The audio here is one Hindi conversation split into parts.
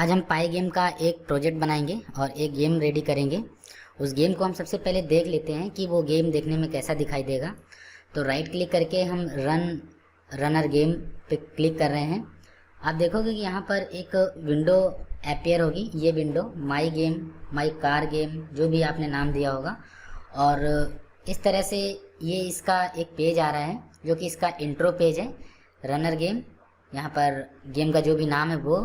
आज हम पाई गेम का एक प्रोजेक्ट बनाएंगे और एक गेम रेडी करेंगे। उस गेम को हम सबसे पहले देख लेते हैं कि वो गेम देखने में कैसा दिखाई देगा। तो राइट क्लिक करके हम रनर गेम पे क्लिक कर रहे हैं। आप देखोगे कि यहाँ पर एक विंडो अपीयर होगी। ये window my game, my car game, जो भी आपने नाम दिया होगा, और इस तरह से ये इसका एक पेज आ रहा है जो कि इसका इंट्रो पेज है। रनर गेम, यहाँ पर गेम का जो भी नाम है वो,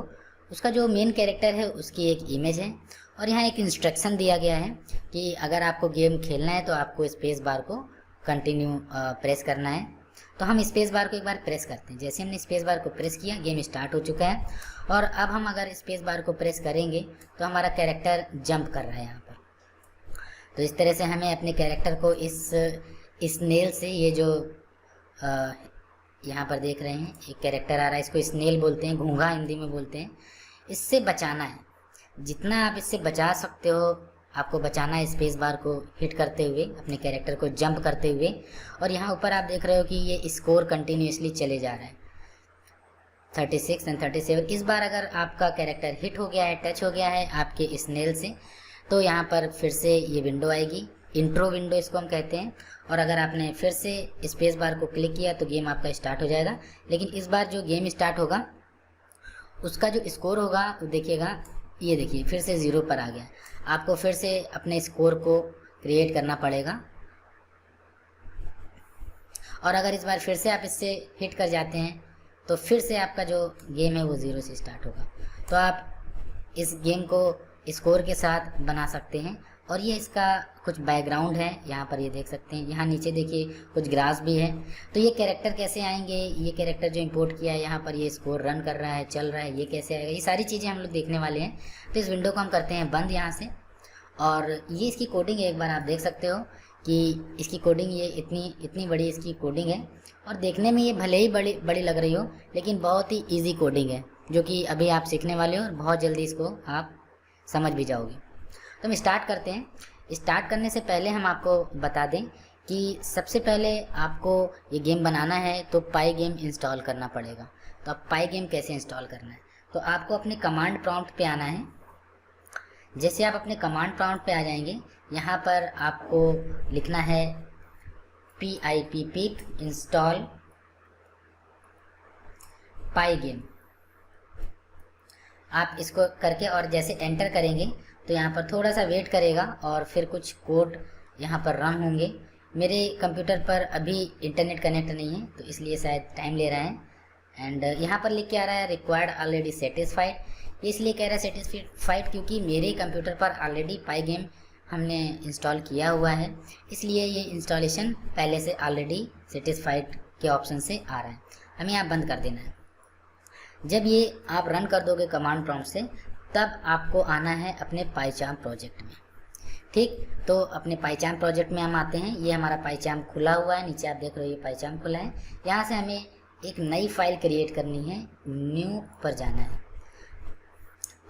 उसका जो मेन कैरेक्टर है उसकी एक इमेज है, और यहाँ एक इंस्ट्रक्शन दिया गया है कि अगर आपको गेम खेलना है तो आपको स्पेस बार को कंटिन्यू प्रेस करना है। तो हम स्पेस बार को एक बार प्रेस करते हैं। जैसे हमने स्पेस बार को प्रेस किया, गेम स्टार्ट हो चुका है। और अब हम अगर स्पेस बार को प्रेस करेंगे तो हमारा कैरेक्टर जंप कर रहा है यहाँ पर। तो इस तरह से हमें अपने कैरेक्टर को इस स्नेल से, ये जो यहाँ पर देख रहे हैं एक कैरेक्टर आ रहा है, इसको स्नेल बोलते हैं, घोंघा हिंदी में बोलते हैं, इससे बचाना है। जितना आप इससे बचा सकते हो आपको बचाना है, स्पेस बार को हिट करते हुए, अपने कैरेक्टर को जंप करते हुए। और यहाँ ऊपर आप देख रहे हो कि ये स्कोर कंटिन्यूसली चले जा रहा है, 36 एंड 37। इस बार अगर आपका कैरेक्टर हिट हो गया है, टच हो गया है आपके स्नेल से, तो यहाँ पर फिर से ये विंडो आएगी, इंट्रो विंडो इसको हम कहते हैं। और अगर आपने फिर से स्पेस बार को क्लिक किया तो गेम आपका स्टार्ट हो जाएगा। लेकिन इस बार जो गेम स्टार्ट होगा उसका जो स्कोर होगा वो देखिएगा, ये देखिए फिर से 0 पर आ गया। आपको फिर से अपने स्कोर को क्रिएट करना पड़ेगा। और अगर इस बार फिर से आप इससे हिट कर जाते हैं तो फिर से आपका जो गेम है वो 0 से स्टार्ट होगा। तो आप इस गेम को स्कोर के साथ बना सकते हैं। और ये इसका कुछ बैकग्राउंड है, यहाँ पर ये देख सकते हैं। यहाँ नीचे देखिए कुछ ग्रास भी है। तो ये कैरेक्टर कैसे आएंगे, ये कैरेक्टर जो इंपोर्ट किया है, यहाँ पर ये स्कोर रन कर रहा है, चल रहा है, ये कैसे आएगा, ये सारी चीज़ें हम लोग देखने वाले हैं। तो इस विंडो को हम करते हैं बंद यहाँ से। और ये इसकी कोडिंग एक बार आप देख सकते हो कि इसकी कोडिंग, ये इतनी बड़ी इसकी कोडिंग है। और देखने में ये भले ही बड़ी लग रही हो, लेकिन बहुत ही ईजी कोडिंग है जो कि अभी आप सीखने वाले हो और बहुत जल्दी इसको आप समझ भी जाओगे। तो हम स्टार्ट करते हैं। स्टार्ट करने से पहले हम आपको बता दें कि सबसे पहले आपको ये गेम बनाना है तो पाई गेम इंस्टॉल करना पड़ेगा। तो अब पाई गेम कैसे इंस्टॉल करना है, तो आपको अपने कमांड प्रॉम्प्ट पे आना है। जैसे आप अपने कमांड प्रॉम्प्ट पे आ जाएंगे, यहाँ पर आपको लिखना है pip इंस्टॉल पाई गेम। आप इसको करके और जैसे एंटर करेंगे तो यहाँ पर थोड़ा सा वेट करेगा और फिर कुछ कोड यहाँ पर रन होंगे। मेरे कंप्यूटर पर अभी इंटरनेट कनेक्ट नहीं है तो इसलिए शायद टाइम ले रहा है। एंड यहाँ पर लिख के आ रहा है रिक्वायर्ड ऑलरेडी सेटिस्फाइड। इसलिए कह रहा है सेटिस्फाइड क्योंकि मेरे कंप्यूटर पर ऑलरेडी पाई गेम हमने इंस्टॉल किया हुआ है, इसलिए ये इंस्टॉलेशन पहले से ऑलरेडी सेटिस्फाइड के ऑप्शन से आ रहा है। हमें यहाँ बंद कर देना है। जब ये आप रन कर दोगे कमांड प्रॉम्प्ट से, तब आपको आना है अपने पाईचार्म प्रोजेक्ट में। ठीक, तो अपने पाईचार्म प्रोजेक्ट में हम आते हैं। ये हमारा पाईचार्म खुला हुआ है, नीचे आप देख रहे हो ये पाईचार्म खुला है। यहाँ से हमें एक नई फाइल क्रिएट करनी है, न्यू पर जाना है।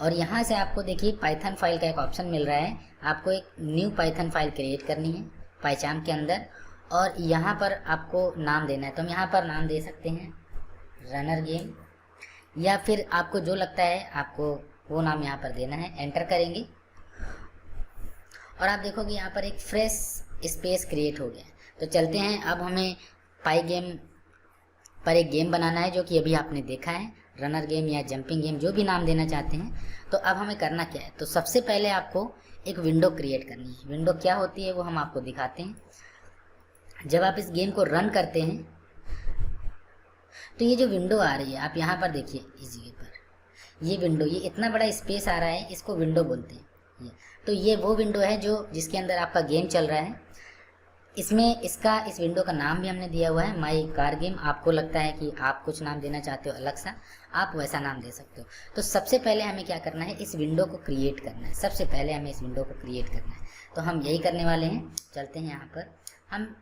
और यहाँ से आपको देखिए पाइथन फाइल का एक ऑप्शन मिल रहा है। आपको एक न्यू पाइथन फाइल क्रिएट करनी है पाईचार्म के अंदर, और यहाँ पर आपको नाम देना है। तो हम यहाँ पर नाम दे सकते हैं रनर गेम, या फिर आपको जो लगता है आपको वो नाम यहाँ पर देना है। एंटर करेंगे और आप देखोगे यहाँ पर एक फ्रेश स्पेस क्रिएट हो गया। तो चलते हैं, अब हमें पाई गेम पर एक गेम बनाना है जो कि अभी आपने देखा है, रनर गेम या जंपिंग गेम, जो भी नाम देना चाहते हैं। तो अब हमें करना क्या है, तो सबसे पहले आपको एक विंडो क्रिएट करनी है। विंडो क्या होती है वो हम आपको दिखाते हैं। जब आप इस गेम को रन करते हैं तो ये जो विंडो आ रही है, आप यहाँ पर देखिए इस जगह पर ये विंडो, ये इतना बड़ा स्पेस आ रहा है, इसको विंडो बोलते हैं। तो ये वो विंडो है जिसके अंदर आपका गेम चल रहा है। इसमें इस विंडो का नाम भी हमने दिया हुआ है माई कार गेम। आपको लगता है कि आप कुछ नाम देना चाहते हो अलग सा, आप वैसा नाम दे सकते हो। तो सबसे पहले हमें क्या करना है, इस विंडो को क्रिएट करना है। सबसे पहले हमें इस विंडो को क्रिएट करना है, तो हम यही करने वाले हैं। चलते हैं यहाँ पर, हम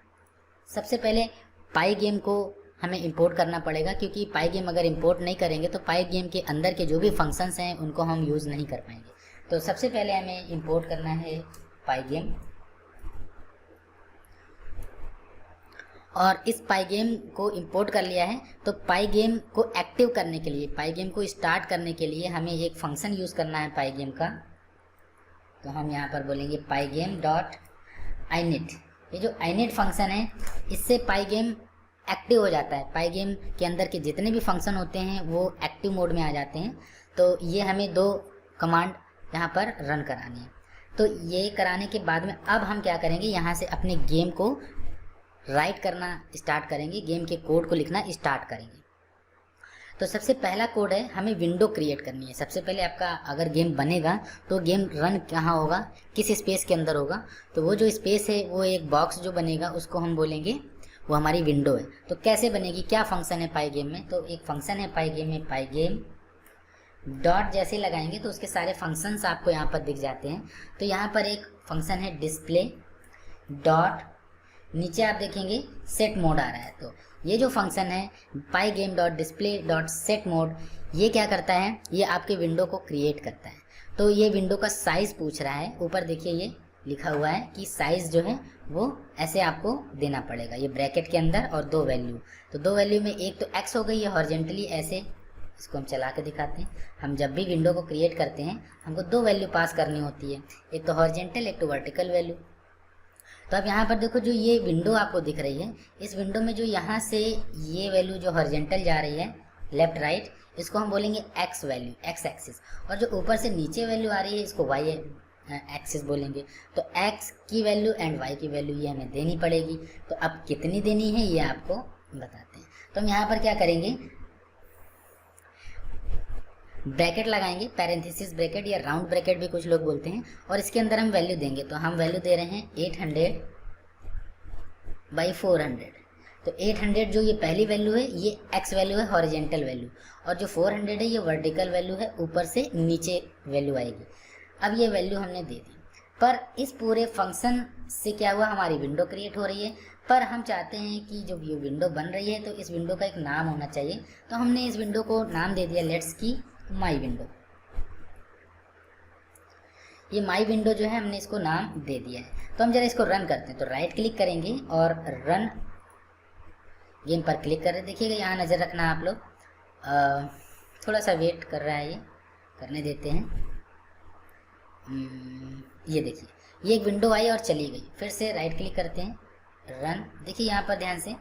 सबसे पहले पाई गेम को हमें इंपोर्ट करना पड़ेगा, क्योंकि पाई गेम अगर इंपोर्ट नहीं करेंगे तो पाई गेम के अंदर के जो भी फंक्शंस हैं उनको हम यूज़ नहीं कर पाएंगे। तो सबसे पहले हमें इंपोर्ट करना है पाई गेम। और इस पाई गेम को इंपोर्ट कर लिया है। तो पाई गेम को एक्टिव करने के लिए, पाई गेम को स्टार्ट करने के लिए हमें एक फंक्शन यूज़ करना है पाई गेम का। तो हम यहाँ पर बोलेंगे पाई गेम डॉट आईनिट। ये जो आईनिट फंक्शन है, इससे पाई गेम एक्टिव हो जाता है। पाई गेम के अंदर के जितने भी फंक्शन होते हैं वो एक्टिव मोड में आ जाते हैं। तो ये हमें 2 कमांड यहाँ पर रन करानी है। तो ये कराने के बाद में अब हम क्या करेंगे, यहाँ से अपने गेम को राइट करना स्टार्ट करेंगे, गेम के कोड को लिखना स्टार्ट करेंगे। तो सबसे पहला कोड है, हमें विंडो क्रिएट करनी है। सबसे पहले आपका अगर गेम बनेगा तो गेम रन कहाँ होगा, किस स्पेस के अंदर होगा। तो वो जो स्पेस है, वो एक बॉक्स जो बनेगा उसको हम बोलेंगे वो हमारी विंडो है। तो कैसे बनेगी, क्या फंक्शन है पाई गेम में, तो एक फंक्शन है पाई गेम में, पाई गेम डॉट जैसे लगाएंगे तो उसके सारे फंक्शंस आपको यहाँ पर दिख जाते हैं। तो यहाँ पर एक फंक्शन है डिस्प्ले डॉट, नीचे आप देखेंगे सेट मोड आ रहा है। तो ये जो फंक्शन है pygame dot display dot set mode, ये क्या करता है, ये आपके विंडो को क्रिएट करता है। तो ये विंडो का साइज़ पूछ रहा है, ऊपर देखिए ये लिखा हुआ है कि साइज़ जो है वो ऐसे आपको देना पड़ेगा, ये ब्रैकेट के अंदर और 2 वैल्यू। तो 2 वैल्यू में एक तो x हो गई है हॉरिजेंटली ऐसे, इसको हम चला के दिखाते हैं। हम जब भी विंडो को क्रिएट करते हैं हमको 2 वैल्यू पास करनी होती है, एक तो हॉरिजेंटल एक तो वर्टिकल वैल्यू। तो अब यहाँ पर देखो जो ये विंडो आपको दिख रही है, इस विंडो में जो यहाँ से ये वैल्यू जो हॉरिजेंटल जा रही है लेफ्ट राइट, इसको हम बोलेंगे एक्स वैल्यू, एक्स एक्सिस। और जो ऊपर से नीचे वैल्यू आ रही है इसको वाई एक्सिस बोलेंगे। तो एक्स की वैल्यू एंड वाई की वैल्यू ये हमें देनी पड़ेगी। तो अब कितनी देनी है ये आपको बताते हैं। तो हम यहाँ पर क्या करेंगे, ब्रैकेट लगाएंगे, पैरेंथेसिस ब्रैकेट या राउंड ब्रैकेट भी कुछ लोग बोलते हैं, और इसके अंदर हम वैल्यू देंगे। तो हम वैल्यू दे रहे हैं 800 बाई 400। तो 800 जो ये पहली वैल्यू है ये एक्स वैल्यू है हॉरिजेंटल वैल्यू, और जो 400 है ये वर्टिकल वैल्यू है, ऊपर से नीचे वैल्यू आएगी। अब ये वैल्यू हमने दे दी, पर इस पूरे फंक्शन से क्या हुआ, हमारी विंडो क्रिएट हो रही है। पर हम चाहते हैं कि जो ये विंडो बन रही है तो इस विंडो का एक नाम होना चाहिए। तो हमने इस विंडो को नाम दे दिया लेट्स की माई विंडो। ये माई विंडो जो है हमने इसको नाम दे दिया है। तो हम जरा इसको रन करते हैं। तो राइट क्लिक करेंगे और रन गेम पर क्लिक कर रहे, देखिएगा यहाँ नज़र रखना आप लोग, थोड़ा सा वेट कर रहा है, ये करने देते हैं। ये देखिए ये एक विंडो आई और चली गई। फिर से राइट क्लिक करते हैं, रन, देखिए यहाँ पर ध्यान से,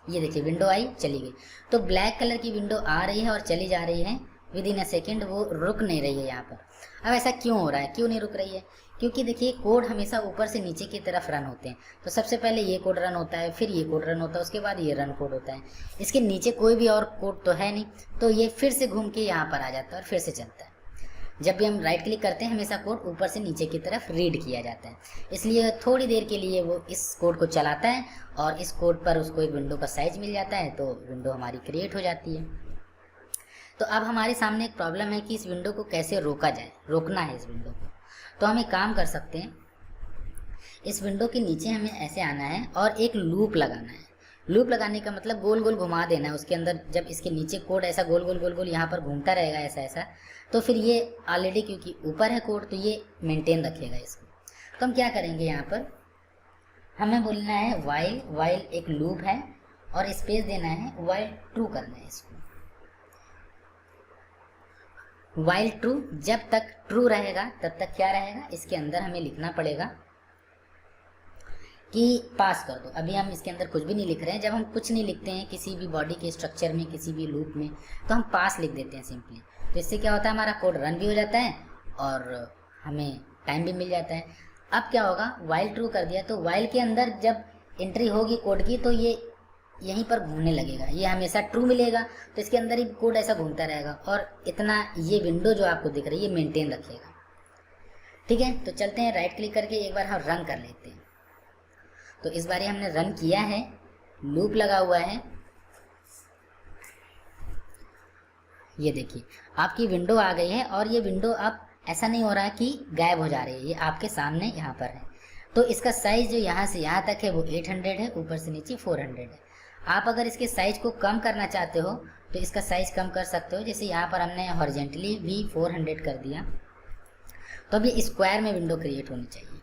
ये देखिए विंडो आई चली गई। तो ब्लैक कलर की विंडो आ रही है और चली जा रही है विद इन अ सेकेंड, वो रुक नहीं रही है यहाँ पर। अब ऐसा क्यों हो रहा है, क्यों नहीं रुक रही है, क्योंकि देखिए कोड हमेशा ऊपर से नीचे की तरफ रन होते हैं। तो सबसे पहले ये कोड रन होता है, फिर ये कोड रन होता है, उसके बाद ये रन कोड होता है। इसके नीचे कोई भी और कोड तो है नहीं, तो ये फिर से घूम के यहाँ पर आ जाता है और फिर से चलता है। जब भी हम राइट क्लिक करते हैं हमेशा कोड ऊपर से नीचे की तरफ रीड किया जाता है, इसलिए थोड़ी देर के लिए वो इस कोड को चलाता है और इस कोड पर उसको एक विंडो का साइज मिल जाता है, तो विंडो हमारी क्रिएट हो जाती है। तो अब हमारे सामने एक प्रॉब्लम है कि इस विंडो को कैसे रोका जाए, रोकना है इस विंडो को। तो हम एक काम कर सकते हैं, इस विंडो के नीचे हमें ऐसे आना है और एक लूप लगाना है। लूप लगाने का मतलब गोल गोल घुमा देना है उसके अंदर। जब इसके नीचे कोड ऐसा गोल गोल गोल गोल यहाँ पर घूमता रहेगा ऐसा ऐसा, तो फिर ये ऑलरेडी क्योंकि ऊपर है कोड तो ये मेंटेन रखेगा इसको। तो हम क्या करेंगे, यहाँ पर हमें बोलना है वाइल, वाइल एक लूप है और स्पेस देना है, वाइल ट्रू करना है इसको। वाइल ट्रू, जब तक ट्रू रहेगा तब तक क्या रहेगा, इसके अंदर हमें लिखना पड़ेगा कि पास कर दो। अभी हम इसके अंदर कुछ भी नहीं लिख रहे हैं। जब हम कुछ नहीं लिखते हैं किसी भी बॉडी के स्ट्रक्चर में, किसी भी लूप में, तो हम पास लिख देते हैं सिंपली। तो इससे क्या होता है, हमारा कोड रन भी हो जाता है और हमें टाइम भी मिल जाता है। अब क्या होगा, वाइल ट्रू कर दिया तो वाइल के अंदर जब एंट्री होगी कोड की तो ये यहीं पर घूमने लगेगा, ये हमेशा ट्रू मिलेगा। तो इसके अंदर ही कोड ऐसा घूमता रहेगा और इतना ये विंडो जो आपको दिख रही है मेंटेन रखेगा। ठीक है, तो चलते हैं राइट क्लिक करके एक बार हम रन कर लेते हैं। तो इस बार हमने रन किया है, लूप लगा हुआ है, ये देखिए आपकी विंडो आ गई है और ये विंडो अब ऐसा नहीं हो रहा है कि गायब हो जा रही है, ये आपके सामने यहाँ पर है। तो इसका साइज़ जो यहाँ से यहाँ तक है वो 800 है, ऊपर से नीचे 400 है। आप अगर इसके साइज़ को कम करना चाहते हो तो इसका साइज़ कम कर सकते हो। जैसे यहाँ पर हमने हॉरिजेंटली भी 400 कर दिया, तो अब ये स्क्वायर में विंडो क्रिएट होनी चाहिए।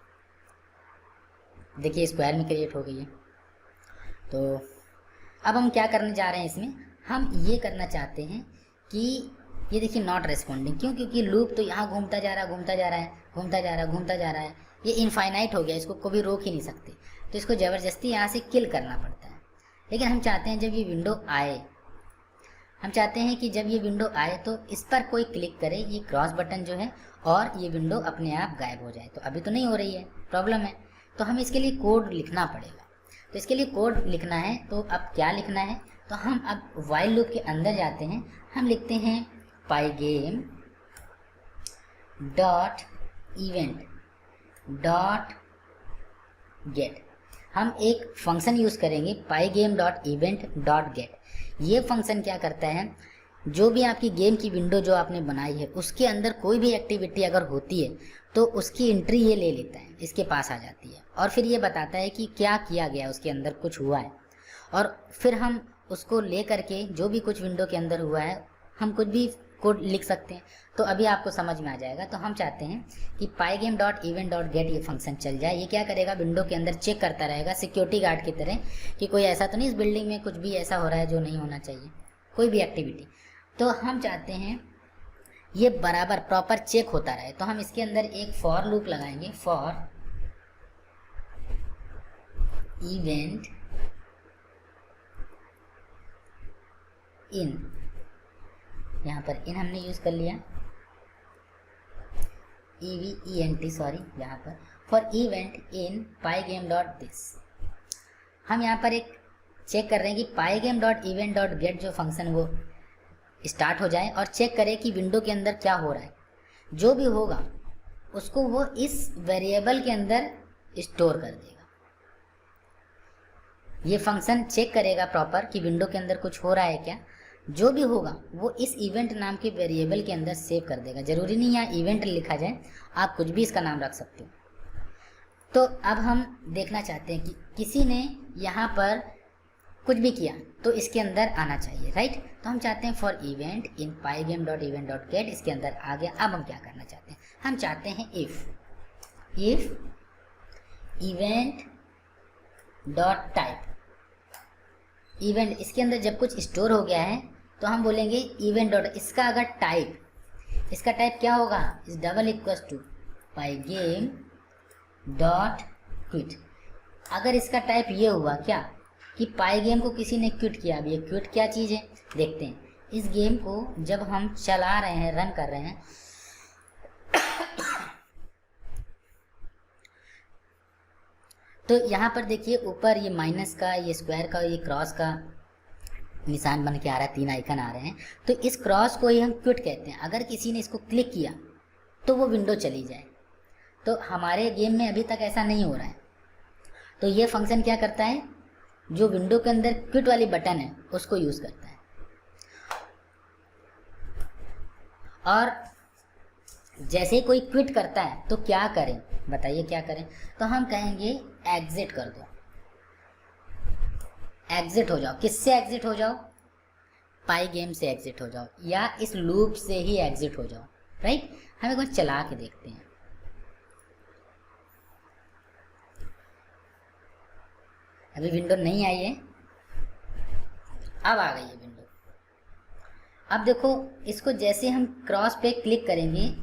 देखिए स्क्वायर में क्रिएट हो गई है। तो अब हम क्या करने जा रहे हैं इसमें, हम ये करना चाहते हैं कि ये देखिए नॉट रेस्पॉन्डिंग, क्यों? क्योंकि लूप तो यहाँ घूमता जा रहा है, घूमता जा रहा है, घूमता जा रहा है, घूमता जा रहा है, ये इनफाइनाइट हो गया, इसको कभी रोक ही नहीं सकते, तो इसको ज़बरदस्ती यहाँ से किल करना पड़ता है। लेकिन हम चाहते हैं जब ये विंडो आए, हम चाहते हैं कि जब ये विंडो आए तो इस पर कोई क्लिक करे, ये क्रॉस बटन जो है, और ये विंडो अपने आप गायब हो जाए। तो अभी तो नहीं हो रही है, प्रॉब्लम है, तो हमें इसके लिए कोड लिखना पड़ेगा। तो इसके लिए कोड लिखना है, तो अब क्या लिखना है, तो हम अब वाइल लूप के अंदर जाते हैं, हम लिखते हैं pygame dot event dot gate. हम एक फंक्शन यूज़ करेंगे pygame dot event dot gate. ये फंक्शन क्या करता है, जो भी आपकी गेम की विंडो जो आपने बनाई है उसके अंदर कोई भी एक्टिविटी अगर होती है तो उसकी एंट्री ये ले लेता है, इसके पास आ जाती है, और फिर ये बताता है कि क्या किया गया, उसके अंदर कुछ हुआ है, और फिर हम उसको ले करके जो भी कुछ विंडो के अंदर हुआ है हम कुछ भी कोड लिख सकते हैं। तो अभी आपको समझ में आ जाएगा। तो हम चाहते हैं कि pygame dot event dot gate ये फंक्शन चल जाए। ये क्या करेगा, विंडो के अंदर चेक करता रहेगा सिक्योरिटी गार्ड की तरह कि कोई ऐसा तो नहीं इस बिल्डिंग में कुछ भी ऐसा हो रहा है जो नहीं होना चाहिए, कोई भी एक्टिविटी। तो हम चाहते हैं ये बराबर प्रॉपर चेक होता रहे, तो हम इसके अंदर एक फॉर लूप लगाएंगे, फॉर इवेंट इन, यहाँ पर इन हमने यूज़ कर लिया, EVENT सॉरी, यहाँ पर for event in pygame dot this. हम यहाँ पर एक चेक कर रहे हैं कि pygame dot event dot gate जो फंक्शन वो स्टार्ट हो जाए और चेक करें कि विंडो के अंदर क्या हो रहा है। जो भी होगा उसको वो इस वेरिएबल के अंदर स्टोर कर देगा। ये फंक्शन चेक करेगा प्रॉपर कि विंडो के अंदर कुछ हो रहा है क्या, जो भी होगा वो इस इवेंट नाम के वेरिएबल के अंदर सेव कर देगा। जरूरी नहीं यहाँ इवेंट लिखा जाए, आप कुछ भी इसका नाम रख सकते हो। तो अब हम देखना चाहते हैं कि किसी ने यहाँ पर कुछ भी किया तो इसके अंदर आना चाहिए, राइट। तो हम चाहते हैं for event in pygame dot event dot gate, इसके अंदर आ गया। अब हम क्या करना चाहते हैं, हम चाहते हैं if event dot type, event इसके अंदर जब कुछ स्टोर हो गया है तो हम बोलेंगे इवेंट डॉट, इसका अगर टाइप, इसका टाइप क्या होगा, इस double equals to pygame dot quit. अगर इसका टाइप ये हुआ क्या कि pygame को किसी ने क्विट किया। अब ये क्विट क्या चीज़ है देखते हैं। इस गेम को जब हम चला रहे हैं, रन कर रहे हैं, तो यहाँ पर देखिए ऊपर ये माइनस का, ये स्क्वायर का, ये क्रॉस का निशान बन के आ रहा है, 3 आइकन आ रहे हैं। तो इस क्रॉस को ही हम क्विट कहते हैं। अगर किसी ने इसको क्लिक किया तो वो विंडो चली जाए। तो हमारे गेम में अभी तक ऐसा नहीं हो रहा है। तो ये फंक्शन क्या करता है, जो विंडो के अंदर क्विट वाली बटन है उसको यूज़ करता है। और जैसे ही कोई क्विट करता है तो क्या करें, बताइए क्या करें। तो हम कहेंगे एग्जिट कर दो, एग्जिट हो जाओ। किससे एग्जिट हो जाओ, pygame से एग्जिट हो जाओ, या इस लूप से ही एग्जिट हो जाओ, राइट। हम एक बार चला के देखते हैं। अभी विंडो नहीं आई है, अब आ गई है विंडो। अब देखो इसको जैसे हम क्रॉस पे क्लिक करेंगे,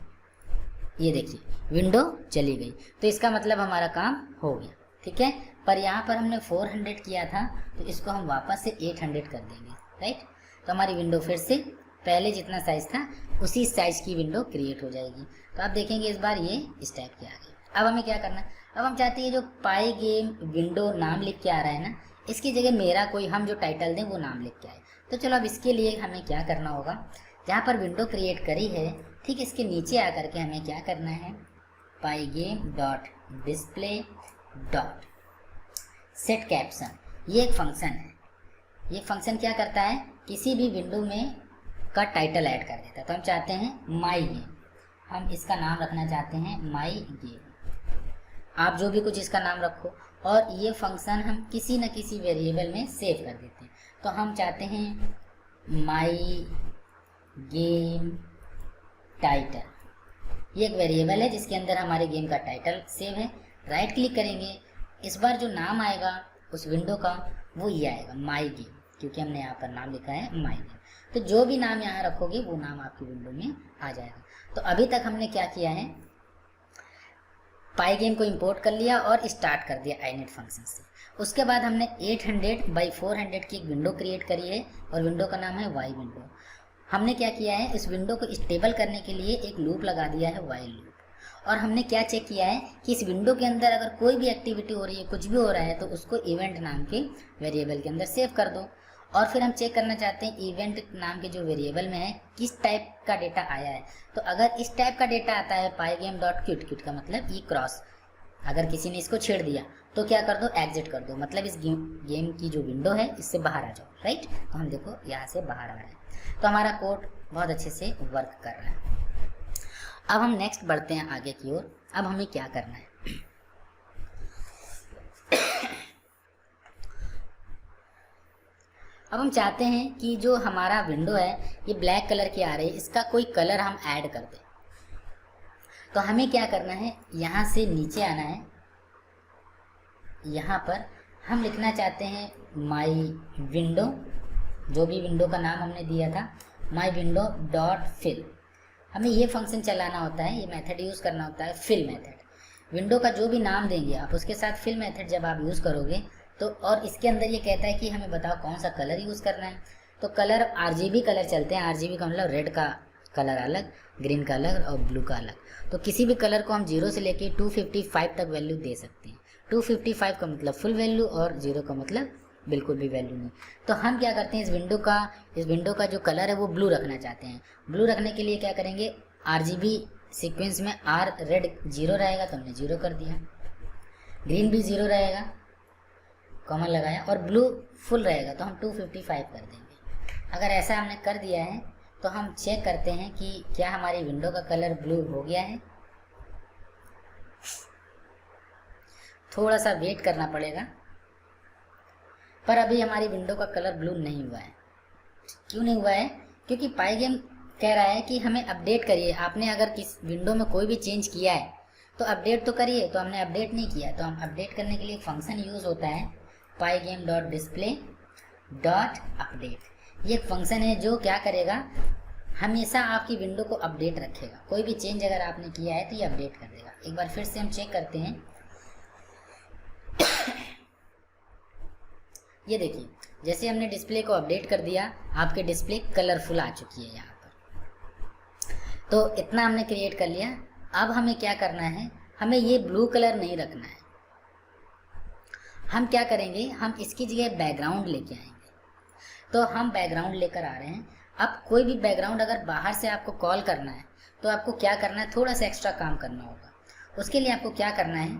ये देखिए विंडो चली गई। तो इसका मतलब हमारा काम हो गया, ठीक है। पर यहाँ पर हमने 400 किया था तो इसको हम वापस से 800 कर देंगे, राइट। तो हमारी विंडो फिर से पहले जितना साइज़ था उसी साइज़ की विंडो क्रिएट हो जाएगी। तो आप देखेंगे इस बार ये इस टाइप की आ गई। अब हमें क्या करना है, अब हम चाहते हैं जो pygame विंडो नाम लिख के आ रहा है ना, इसकी जगह मेरा कोई हम जो टाइटल दें वो नाम लिख के आए। तो चलो अब इसके लिए हमें क्या करना होगा, जहाँ पर विंडो क्रिएट करी है ठीक इसके नीचे आकर के हमें क्या करना है, pygame dot display dot set caption, ये एक फंक्शन है। ये फंक्शन क्या करता है, किसी भी विंडो में का टाइटल ऐड कर देता है। तो हम चाहते हैं माई गेम, हम इसका नाम रखना चाहते हैं माई गेम। आप जो भी कुछ इसका नाम रखो, और ये फंक्शन हम किसी न किसी वेरिएबल में सेव कर देते हैं। तो हम चाहते हैं माई गेम टाइटल, ये एक वेरिएबल है जिसके अंदर हमारे गेम का टाइटल सेव है। राइट क्लिक करेंगे, इस बार जो नाम आएगा उस विंडो का वो ये आएगा माई गेम, क्योंकि हमने यहाँ पर नाम लिखा है माई गेम। तो जो भी नाम यहाँ रखोगे वो नाम आपकी विंडो में आ जाएगा। तो अभी तक हमने क्या किया है, पाई गेम को इंपोर्ट कर लिया और स्टार्ट कर दिया inet फंक्शन से। उसके बाद हमने 800x400 की एक विंडो क्रिएट करी है और विंडो का नाम है वाई विंडो। हमने क्या किया है, इस विंडो को स्टेबल करने के लिए एक लूप लगा दिया है, वाइल लूप। और हमने क्या चेक किया है कि इस विंडो के अंदर अगर कोई भी एक्टिविटी हो रही है, कुछ भी हो रहा है, तो उसको इवेंट नाम के वेरिएबल के अंदर सेव कर दो। और फिर हम चेक करना चाहते हैं इवेंट नाम के जो वेरिएबल में है किस टाइप का डेटा आया है। तो अगर इस टाइप का डेटा आता है pygame.quit, क्विट का मतलब ई क्रॉस, अगर किसी ने इसको छेड़ दिया तो क्या कर दो, एग्जिट कर दो, मतलब इस गेम की जो विंडो है इससे बाहर आ जाओ, राइट। तो हम देखो यहाँ से बाहर आ रहे हैं, तो हमारा कोड बहुत अच्छे से वर्क कर रहा है। अब हम नेक्स्ट बढ़ते हैं आगे की ओर। अब हमें क्या करना है, अब हम चाहते हैं कि जो हमारा विंडो है ये ब्लैक कलर की आ रही है, इसका कोई कलर हम ऐड कर दें। तो हमें क्या करना है, यहाँ से नीचे आना है, यहाँ पर हम लिखना चाहते हैं माई विंडो, जो भी विंडो का नाम हमने दिया था माई विंडो डॉट फिल। हमें ये फंक्शन चलाना होता है, ये मेथड यूज़ करना होता है फिल मेथड। विंडो का जो भी नाम देंगे आप उसके साथ फिल मेथड जब आप यूज़ करोगे तो, और इसके अंदर ये कहता है कि हमें बताओ कौन सा कलर यूज़ करना है। तो कलर RGB कलर चलते हैं, RGB का मतलब रेड का कलर अलग, ग्रीन का अलग और ब्लू का अलग। तो किसी भी कलर को हम 0 से लेके 255 तक वैल्यू दे सकते हैं। 255 का मतलब फुल वैल्यू और 0 का मतलब बिल्कुल भी वैल्यू नहीं। तो हम क्या करते हैं, इस विंडो का जो कलर है वो ब्लू रखना चाहते हैं। ब्लू रखने के लिए क्या करेंगे, RGB सीक्वेंस में R रेड 0 रहेगा तो हमने 0 कर दिया, ग्रीन भी 0 रहेगा, कॉमन लगाया, और ब्लू फुल रहेगा तो हम 255 कर देंगे। अगर ऐसा हमने कर दिया है तो हम चेक करते हैं कि क्या हमारी विंडो का कलर ब्लू हो गया है। थोड़ा सा वेट करना पड़ेगा, पर अभी हमारी विंडो का कलर ब्लू नहीं हुआ है। क्यों नहीं हुआ है, क्योंकि पाईगेम कह रहा है कि हमें अपडेट करिए। आपने अगर किस विंडो में कोई भी चेंज किया है तो अपडेट तो करिए, तो हमने अपडेट नहीं किया। तो हम अपडेट करने के लिए एक फंक्शन यूज़ होता है pygame.display.update। ये एक फंक्शन है जो क्या करेगा, हमेशा आपकी विंडो को अपडेट रखेगा। कोई भी चेंज अगर आपने किया है तो ये अपडेट कर देगा। एक बार फिर से हम चेक करते हैं, ये देखिए जैसे हमने डिस्प्ले को अपडेट कर दिया, आपके डिस्प्ले कलरफुल आ चुकी है यहाँ पर। तो इतना हमने क्रिएट कर लिया। अब हमें क्या करना है, हमें ये ब्लू कलर नहीं रखना है। हम क्या करेंगे, हम इसकी जगह बैकग्राउंड लेके आएंगे। तो हम बैकग्राउंड लेकर आ रहे हैं। अब कोई भी बैकग्राउंड अगर बाहर से आपको कॉल करना है तो आपको क्या करना है, थोड़ा सा एक्स्ट्रा काम करना होगा। उसके लिए आपको क्या करना है,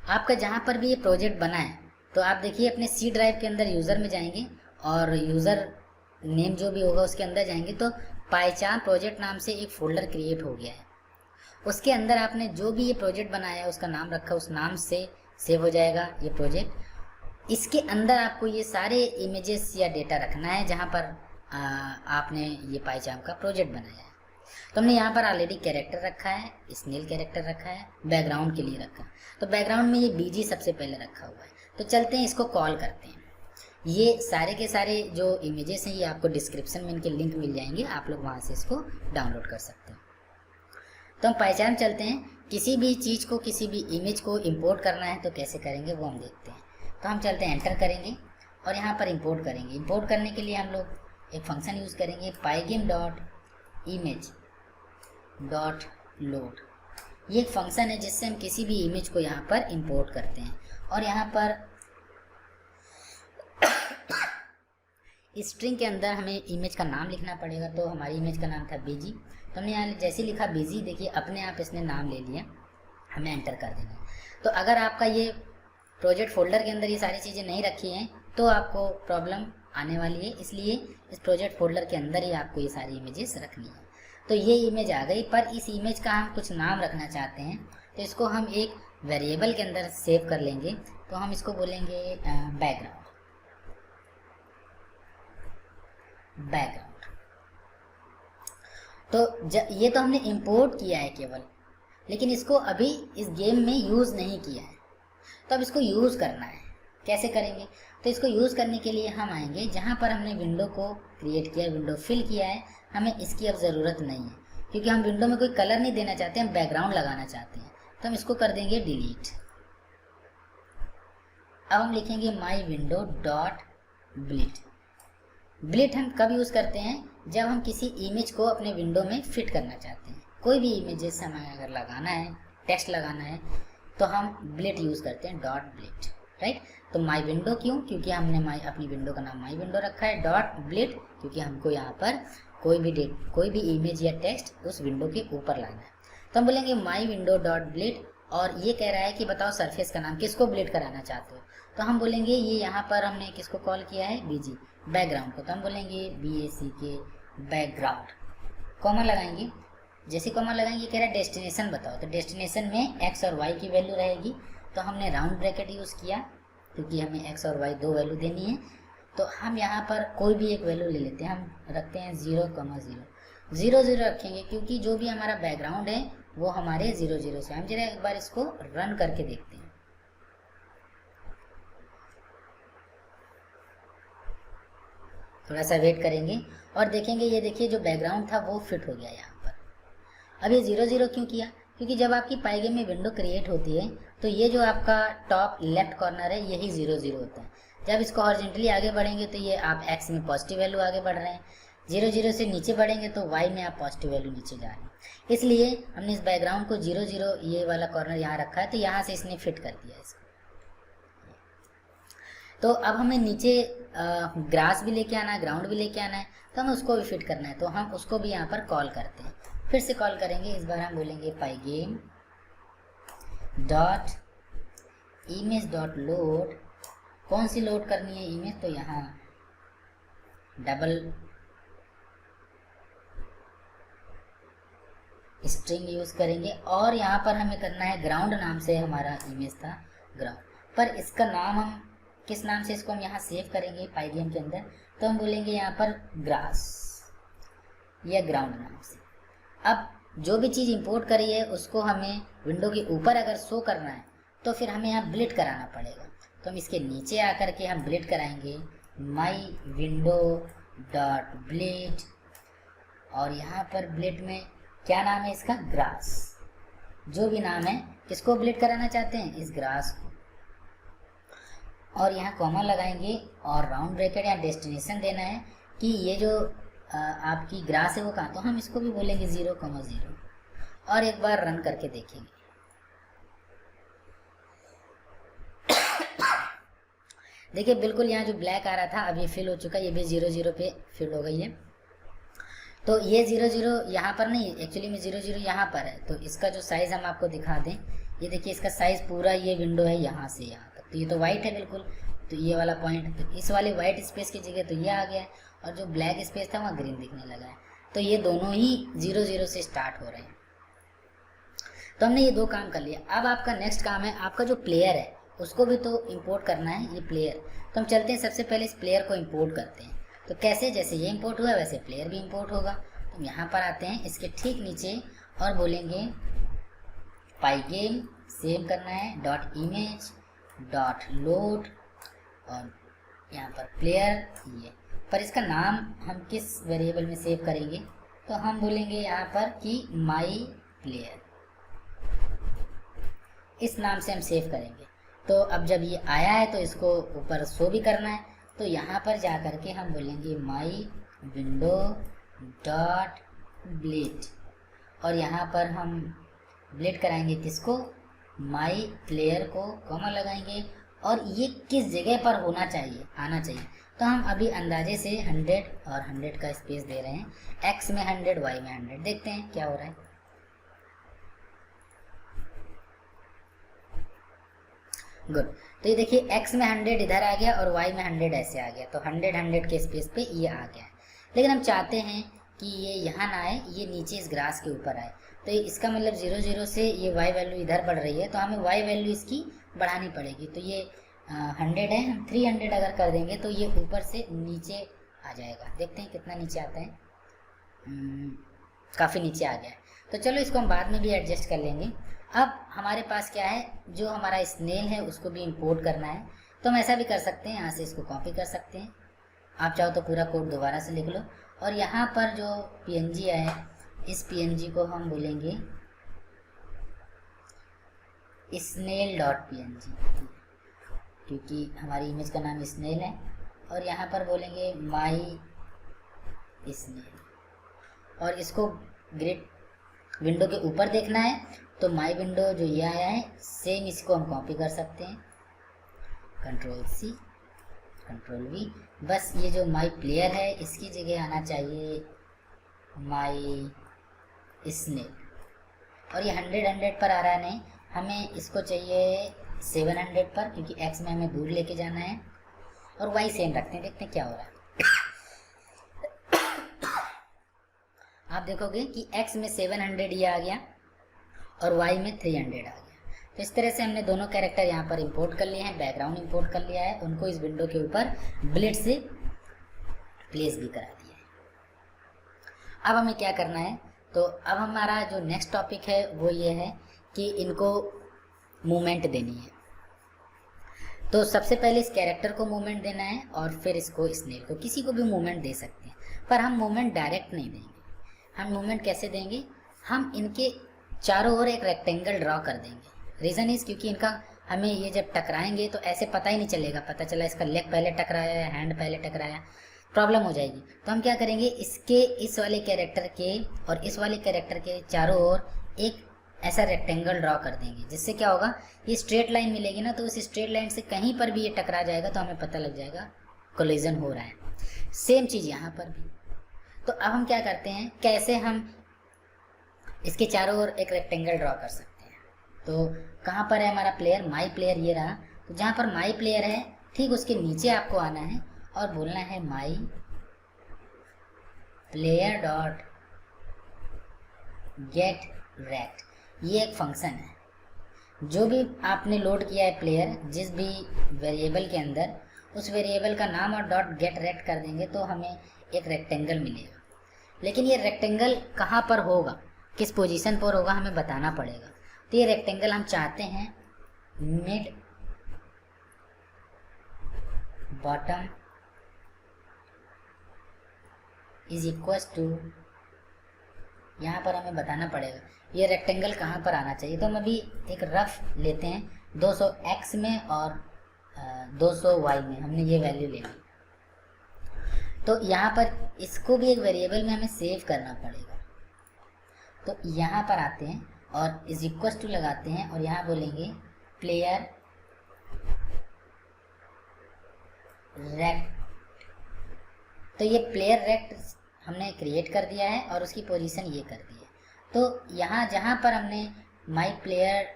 आपका जहाँ पर भी ये प्रोजेक्ट बना है तो आप देखिए अपने C ड्राइव के अंदर यूज़र में जाएंगे और यूज़र नेम जो भी होगा उसके अंदर जाएंगे तो पाईचान प्रोजेक्ट नाम से एक फोल्डर क्रिएट हो गया है। उसके अंदर आपने जो भी ये प्रोजेक्ट बनाया है उसका नाम रखा, उस नाम से सेव हो जाएगा ये प्रोजेक्ट। इसके अंदर आपको ये सारे इमेजेस या डेटा रखना है जहाँ पर आपने ये पाईचान का प्रोजेक्ट बनाया है। तो हमने यहाँ पर ऑलरेडी कैरेक्टर रखा है, स्नेल कैरेक्टर रखा है, बैकग्राउंड के लिए रखा। तो बैकग्राउंड में ये BG सबसे पहले रखा हुआ है। तो चलते हैं इसको कॉल करते हैं। ये सारे के सारे जो इमेजेस हैं ये आपको डिस्क्रिप्शन में इनके लिंक मिल जाएंगे, आप लोग वहाँ से इसको डाउनलोड कर सकते हैं। तो हम पहचान चलते हैं, किसी भी चीज़ को, किसी भी इमेज को इंपोर्ट करना है तो कैसे करेंगे वो हम देखते हैं। तो हम चलते हैं, एंटर करेंगे और यहाँ पर इंपोर्ट करेंगे। इंपोर्ट करने के लिए हम लोग एक फंक्शन यूज़ करेंगे pygame.image.load। ये एक फंक्शन है जिससे हम किसी भी इमेज को यहाँ पर इंपोर्ट करते हैं। और यहाँ पर स्ट्रिंग के अंदर हमें इमेज का नाम लिखना पड़ेगा। तो हमारी इमेज का नाम था BG। तो हमने यहाँ जैसे लिखा BG, देखिए अपने आप इसने नाम ले लिया, हमें एंटर कर देना है। तो अगर आपका ये प्रोजेक्ट फोल्डर के अंदर ये सारी चीज़ें नहीं रखी हैं तो आपको प्रॉब्लम आने वाली है, इसलिए इस प्रोजेक्ट फोल्डर के अंदर ही आपको ये सारी इमेजेस रखनी है। तो ये इमेज आ गई, पर इस इमेज का हम कुछ नाम रखना चाहते हैं तो इसको हम एक वेरिएबल के अंदर सेव कर लेंगे। तो हम इसको बोलेंगे बैकग्राउंड। तो ये तो हमने इंपोर्ट किया है केवल, लेकिन इसको अभी इस गेम में यूज़ नहीं किया है। तो अब इसको यूज़ करना है, कैसे करेंगे, तो इसको यूज़ करने के लिए हम आएंगे जहाँ पर हमने विंडो को क्रिएट किया, विंडो फिल किया है, हमें इसकी अब ज़रूरत नहीं है क्योंकि हम विंडो में कोई कलर नहीं देना चाहते, हम बैकग्राउंड लगाना चाहते हैं। तो हम इसको कर देंगे डिलीट। अब हम लिखेंगे माई विंडो डॉट ब्लिट। ब्लिट हम कब यूज़ करते हैं? जब हम किसी इमेज को अपने विंडो में फिट करना चाहते हैं। कोई भी इमेज जैसे हमें अगर लगाना है, टेक्स्ट लगाना है, तो हम ब्लिट यूज़ करते हैं, डॉट ब्लिट, राइट। तो माई विंडो क्यों? क्योंकि हमने अपनी विंडो का नाम माई विंडो रखा है। डॉट ब्लिट क्योंकि हमको यहाँ पर कोई भी इमेज या टेक्स्ट उस विंडो के ऊपर लाना है। तो हम बोलेंगे माई विंडो डॉट ब्लिट, और ये कह रहा है कि बताओ सरफेस का नाम, किसको ब्लिट कराना चाहते हो। तो हम बोलेंगे ये यहाँ पर हमने किसको कॉल किया है, बीजी, बैकग्राउंड को। तो हम बोलेंगे BACK बैकग्राउंड, कॉमा लगाएंगे। जैसे कॉमा लगाएंगे कह रहा है डेस्टिनेशन बताओ, तो डेस्टिनेशन में x और y की वैल्यू रहेगी। तो हमने राउंड ब्रैकेट यूज़ किया क्योंकि हमें x और y दो वैल्यू देनी है। तो हम यहाँ पर कोई भी एक वैल्यू ले लेते हैं, हम रखते हैं 0,0 0 रखेंगे क्योंकि जो भी हमारा बैकग्राउंड है वो हमारे 0 0 से। हम जरा एक बार इसको रन करके देखते हैं। थोड़ा सा वेट करेंगे और देखेंगे, ये देखिए जो बैकग्राउंड था वो फिट हो गया यहाँ पर। अब ये 0 0 क्यों किया? क्योंकि जब आपकी पाइगेम में विंडो क्रिएट होती है तो ये जो आपका टॉप लेफ्ट कॉर्नर है यही 0 0 होता है। जब इसको हॉरिजॉन्टली आगे बढ़ेंगे तो ये आप x में पॉजिटिव वैल्यू आगे बढ़ रहे हैं, 0 0 से नीचे बढ़ेंगे तो y में आप पॉजिटिव वैल्यू नीचे जा रहे हैं। इसलिए हमने इस बैकग्राउंड को 0 0 ये वाला कॉर्नर यहाँ रखा है, तो यहाँ से इसने फिट कर दिया इसको। तो अब हमें नीचे ग्रास भी लेके आना है, ग्राउंड भी लेके आना है, तो हमें उसको भी फिट करना है। तो हम उसको भी यहाँ पर कॉल करते हैं, फिर से कॉल करेंगे। इस बार हम बोलेंगे पाइगेम डॉट इमेज डॉट लोड। कौन सी लोड करनी है इमेज? तो यहाँ डबल स्ट्रिंग यूज करेंगे और यहाँ पर हमें करना है ग्राउंड नाम से हमारा इमेज था ग्राउंड, पर इसका नाम हम किस नाम से इसको हम यहाँ सेव करेंगे पाइगेम के अंदर? तो हम बोलेंगे यहाँ पर ग्रास या ग्राउंड नाम से। अब जो भी चीज़ इंपोर्ट करी है उसको हमें विंडो के ऊपर अगर शो करना है तो फिर हमें यहाँ ब्लिट कराना पड़ेगा। तो हम इसके नीचे आकर के हम ब्लिट कराएंगे माई विंडो डॉट ब्लिट, और यहाँ पर ब्लिट में क्या नाम है इसका? ग्रास। जो भी नाम है, किसको ब्लिट कराना चाहते हैं? इस ग्रास को। और यहाँ कॉमा लगाएंगे और राउंड ब्रैकेट या डेस्टिनेशन देना है कि ये जो आपकी ग्रास है वो कहाँ, तो हम इसको भी बोलेंगे 0,0 और एक बार रन करके देखेंगे। देखिए बिल्कुल यहाँ जो ब्लैक आ रहा था अब ये फिल हो चुका है, ये भी 0 0 पे फिल हो गई है। तो ये 0 0 यहाँ पर नहीं, एक्चुअली में 0 0 यहाँ पर है। तो इसका जो साइज़ हम आपको दिखा दें, ये देखिए इसका साइज़ पूरा ये विंडो है यहाँ से यहाँ तक। तो ये तो वाइट है बिल्कुल, तो ये वाला पॉइंट, तो इस वाले वाइट स्पेस की जगह तो ये आ गया है, और जो ब्लैक स्पेस था वहाँ ग्रीन दिखने लगा है। तो ये दोनों ही 0 0 से स्टार्ट हो रहे हैं। तो हमने ये दो काम कर लिया। अब आपका नेक्स्ट काम है, आपका जो प्लेयर है उसको भी तो इंपोर्ट करना है, ये प्लेयर। तो हम चलते हैं सबसे पहले इस प्लेयर को इंपोर्ट करते हैं। तो कैसे? जैसे ये इंपोर्ट हुआ वैसे प्लेयर भी इंपोर्ट होगा। तो हम यहाँ पर आते हैं इसके ठीक नीचे और बोलेंगे पाइगेम सेव करना है डॉट इमेज डॉट लोड, और यहाँ पर प्लेयर ये, पर इसका नाम हम किस वेरिएबल में सेव करेंगे? तो हम बोलेंगे यहाँ पर कि माई प्लेयर, इस नाम से हम सेव करेंगे। तो अब जब ये आया है तो इसको ऊपर शो भी करना है। तो यहाँ पर जा कर के हम बोलेंगे माई विंडो डॉट ब्लिट, और यहाँ पर हम ब्लिट कराएंगे किसको? माई प्लेयर को, कॉमा लगाएंगे और ये किस जगह पर होना चाहिए, आना चाहिए। तो हम अभी अंदाजे से 100 और 100 का स्पेस दे रहे हैं, x में 100 y में 100। देखते हैं क्या हो रहा है। गुड। तो ये देखिए x में 100 इधर आ गया और y में 100 ऐसे आ गया, तो 100 100 के स्पेस पे ये आ गया है। लेकिन हम चाहते हैं कि ये यहाँ ना आए, ये नीचे इस ग्रास के ऊपर आए। तो इसका मतलब 0 0 से ये y वैल्यू इधर बढ़ रही है, तो हमें y वैल्यू इसकी बढ़ानी पड़ेगी। तो ये 100 है, हम 300 अगर कर देंगे तो ये ऊपर से नीचे आ जाएगा। देखते हैं कितना नीचे आता है। काफ़ी नीचे आ गया है। तो चलो इसको हम बाद में भी एडजस्ट कर लेंगे। अब हमारे पास क्या है, जो हमारा स्नेल है उसको भी इंपोर्ट करना है। तो हम ऐसा भी कर सकते हैं, यहाँ से इसको कॉपी कर सकते हैं। आप चाहो तो पूरा कोड दोबारा से लिख लो, और यहाँ पर जो PNG है, इस PNG को हम बोलेंगे snail.png, क्योंकि हमारी इमेज का नाम स्नेल है। और यहाँ पर बोलेंगे माई स्नेल, और इसको ग्रिड विंडो के ऊपर देखना है तो माई विंडो जो ये आया है, सेम इसको हम कॉपी कर सकते हैं, Ctrl+C Ctrl+V। बस ये जो माई प्लेयर है इसकी जगह आना चाहिए माई स्नेल, और ये 100 पर आ रहा है, नहीं हमें इसको चाहिए 700 पर, क्योंकि x में हमें दूर लेके जाना है। और y सेम रखते हैं, देखते हैं क्या हो रहा है। आप देखोगे कि x में 700 ये आ गया और y में 300 आ गया। तो इस तरह से हमने दोनों कैरेक्टर यहाँ पर इंपोर्ट कर लिए हैं, बैकग्राउंड इंपोर्ट कर लिया है, उनको इस विंडो के ऊपर ब्लेड से प्लेस भी करा दिया है। अब हमें क्या करना है, तो अब हमारा जो नेक्स्ट टॉपिक है वो ये है कि इनको मूवमेंट देनी है। तो सबसे पहले इस कैरेक्टर को मूवमेंट देना है, और फिर इसको स्नेल को, किसी को भी मूवमेंट दे सकते हैं, पर हम मूवमेंट डायरेक्ट नहीं देंगे। हम मूवमेंट कैसे देंगे, हम इनके चारों ओर एक रेक्टेंगल ड्रॉ कर देंगे। रीज़न इज़ क्योंकि इनका हमें ये जब टकराएंगे तो ऐसे पता ही नहीं चलेगा, पता चला इसका लेग पहले टकराया या हैंड पहले टकराया, प्रॉब्लम हो जाएगी। तो हम क्या करेंगे, इसके इस वाले कैरेक्टर के और इस वाले कैरेक्टर के चारों ओर एक ऐसा रेक्टेंगल ड्रॉ कर देंगे, जिससे क्या होगा, ये स्ट्रेट लाइन मिलेगी ना, तो उस स्ट्रेट लाइन से कहीं पर भी ये टकरा जाएगा तो हमें पता लग जाएगा कोलिजन हो रहा है। सेम चीज़ यहाँ पर भी। तो अब हम क्या करते हैं, कैसे हम इसके चारों ओर एक रेक्टेंगल ड्रॉ कर सकते हैं। तो कहाँ पर है हमारा प्लेयर, माई प्लेयर ये रहा। तो जहाँ पर माई प्लेयर है ठीक उसके नीचे आपको आना है और बोलना है my player dot get rect. ये एक फंक्शन है, जो भी आपने लोड किया है प्लेयर जिस भी वेरिएबल के अंदर, उस वेरिएबल का नाम और डॉट गेट रेक्ट कर देंगे तो हमें एक रेक्टेंगल मिलेगा। लेकिन ये रेक्टेंगल कहाँ पर होगा, किस पोजीशन पर होगा, हमें बताना पड़ेगा। तो ये रेक्टेंगल हम चाहते हैं mid bottom is equal to, यहाँ पर हमें बताना पड़ेगा ये रेक्टेंगल कहाँ पर आना चाहिए। तो हम अभी एक रफ लेते हैं 200 x में और 200 y में, हमने ये वैल्यू ले ली। तो यहाँ पर इसको भी एक वेरिएबल में हमें सेव करना पड़ेगा। तो यहाँ पर आते हैं और इज इक्वल टू लगाते हैं और यहाँ बोलेंगे प्लेयर रेक्ट। तो ये प्लेयर रेक्ट हमने क्रिएट कर दिया है और उसकी पोजीशन ये कर दी है। तो यहाँ जहाँ पर हमने माई प्लेयर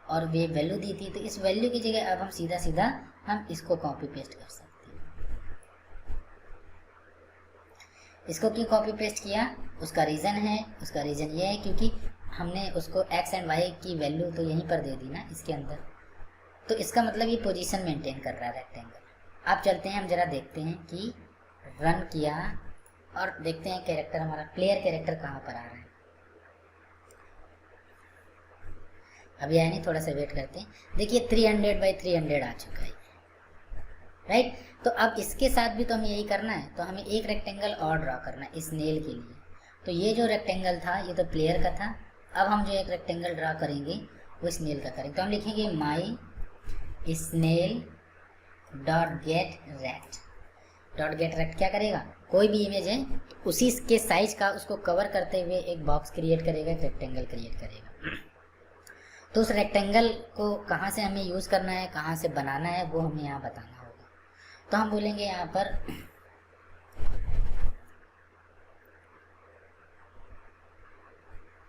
और वे वैल्यू दी थी, तो इस वैल्यू की जगह अब हम सीधा सीधा हम इसको कॉपी पेस्ट कर सकते हैं। इसको क्यों कॉपी पेस्ट किया, उसका रीज़न ये है क्योंकि हमने उसको x एंड y की वैल्यू तो यहीं पर दे दी ना इसके अंदर, तो इसका मतलब ये पोजीशन मेंटेन कर रहा है रेक्टेंगल। अब चलते हैं, हम जरा देखते हैं कि रन किया और देखते हैं कैरेक्टर हमारा प्लेयर कैरेक्टर कहाँ पर आ रहा है। अभी आया नहीं, थोड़ा सा वेट करते हैं। देखिए 300 बाई 300 आ चुका है, राइट। तो अब इसके साथ भी तो हमें यही करना है, तो हमें एक रेक्टेंगल और ड्रॉ करना है स्नेल के लिए। तो ये जो रेक्टेंगल था ये तो प्लेयर का था, अब हम जो एक रेक्टेंगल ड्रॉ करेंगे वो स्नेल का करेंगे। तो हम लिखेंगे my snail dot get rect. Dot get rect क्या करेगा, कोई भी इमेज है उसी के साइज का उसको कवर करते हुए एक बॉक्स क्रिएट करेगा, एक रेक्टेंगल क्रिएट करेगा। तो उस रेक्टेंगल को कहाँ से हमें यूज़ करना है, कहाँ से बनाना है, वो हमें यहाँ बताना होगा। तो हम बोलेंगे यहाँ पर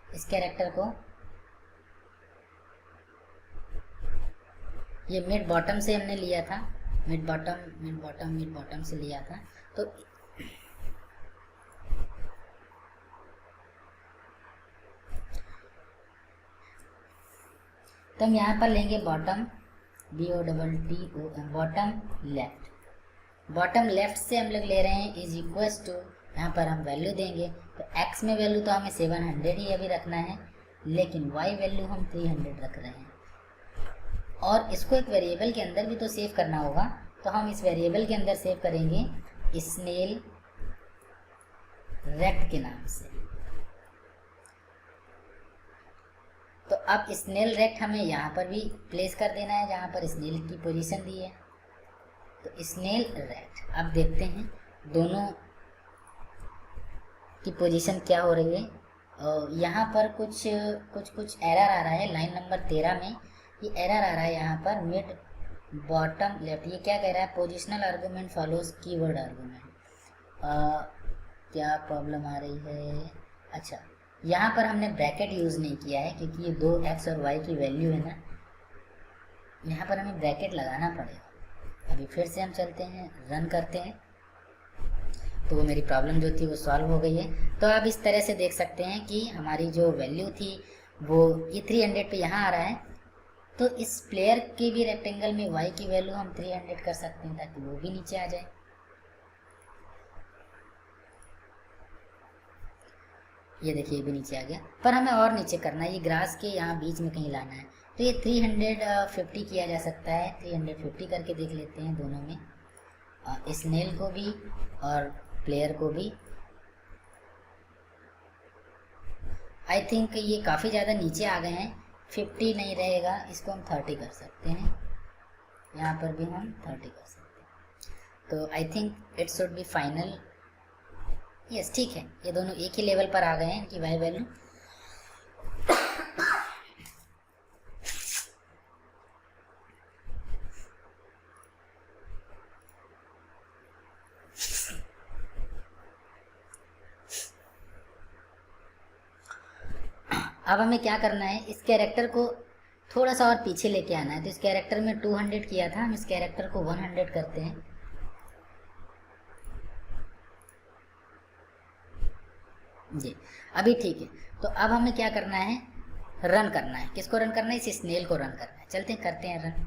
इस कैरेक्टर को ये मिड बॉटम से हमने लिया था, मिड बॉटम से लिया था। तो हम यहाँ पर लेंगे bottom BOTTOM bottom left. Bottom left से हम लोग ले रहे हैं इज इक्वल टू, यहाँ पर हम वैल्यू देंगे। तो x में वैल्यू तो हमें 700 ही अभी रखना है, लेकिन y वैल्यू हम 300 रख रहे हैं। और इसको एक वेरिएबल के अंदर भी तो सेव करना होगा, तो हम इस वेरिएबल के अंदर सेव करेंगे स्नेल रेक्ट के नाम से। तो अब स्नेल रेक्ट हमें यहाँ पर भी प्लेस कर देना है जहाँ पर स्नेल की पोजीशन दी है। तो स्नेल रेक्ट, अब देखते हैं दोनों की पोजीशन क्या हो रही है। यहाँ पर कुछ एरर आ रहा है लाइन नंबर 13 में। ये एरर आ रहा है यहाँ पर मिड बॉटम लेफ्ट। ये क्या कह रहा है, positional argument follows keyword argument. क्या प्रॉब्लम आ रही है, अच्छा यहाँ पर हमने ब्रैकेट यूज़ नहीं किया है क्योंकि ये दो एक्स और वाई की वैल्यू है ना, यहाँ पर हमें ब्रैकेट लगाना पड़ेगा। अभी फिर से हम चलते हैं, रन करते हैं, तो वो मेरी प्रॉब्लम जो थी वो सॉल्व हो गई है। तो आप इस तरह से देख सकते हैं कि हमारी जो वैल्यू थी वो ये 300 पे यहाँ आ रहा है। तो इस प्लेयर के भी रेक्टेंगल में y की वैल्यू हम 300 कर सकते हैं ताकि वो भी नीचे आ जाए। ये देखिए ये भी नीचे आ गया, पर हमें और नीचे करना है, ये ग्रास के यहाँ बीच में कहीं लाना है। तो ये 350 किया जा सकता है, 350 करके देख लेते हैं दोनों में, स्नेल को भी और प्लेयर को भी। आई थिंक ये काफ़ी ज़्यादा नीचे आ गए हैं, 50 नहीं रहेगा, इसको हम 30 कर सकते हैं, यहाँ पर भी हम 30 कर सकते हैं। तो I think it should be final, yes ठीक है, ये दोनों एक ही लेवल पर आ गए हैं कि वाई वैल्यू। अब हमें क्या करना है, इस कैरेक्टर को थोड़ा सा और पीछे लेके आना है। तो इस कैरेक्टर में 200 किया था, हम इस कैरेक्टर को 100 करते हैं। जी अभी ठीक है। तो अब हमें क्या करना है, रन करना है। किसको रन करना है, इस स्नेल को रन करना है। चलते हैं करते हैं रन।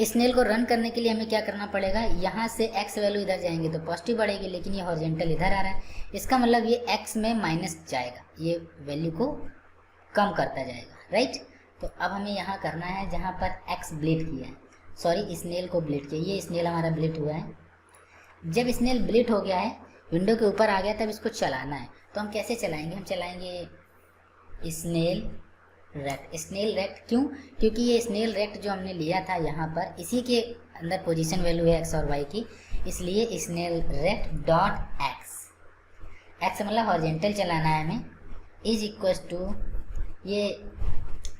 स्नेल को रन करने के लिए हमें क्या करना पड़ेगा, यहाँ से x वैल्यू इधर जाएंगे तो पॉजिटिव बढ़ेगी, लेकिन ये हॉरिजॉन्टल इधर आ रहा है, इसका मतलब ये x में माइनस जाएगा, ये वैल्यू को कम करता जाएगा, राइट। तो अब हमें यहाँ करना है जहाँ पर x ब्लिट किया है, सॉरी स्नेल को ब्लिट किया, ये स्नेल हमारा ब्लिट हुआ है। जब स्नेल ब्लिट हो गया है, विंडो के ऊपर आ गया, तब इसको चलाना है। तो हम कैसे चलाएंगे, हम चलाएंगे स्नेल रेक्ट। स्नेल रेक्ट क्यों, क्योंकि ये स्नेल रेक्ट जो हमने लिया था यहाँ पर, इसी के अंदर पोजीशन वैल्यू है x और y की, इसलिए स्नेल रेक्ट डॉट x मतलब हॉरिजॉन्टल चलाना है हमें, इज इक्वल टू ये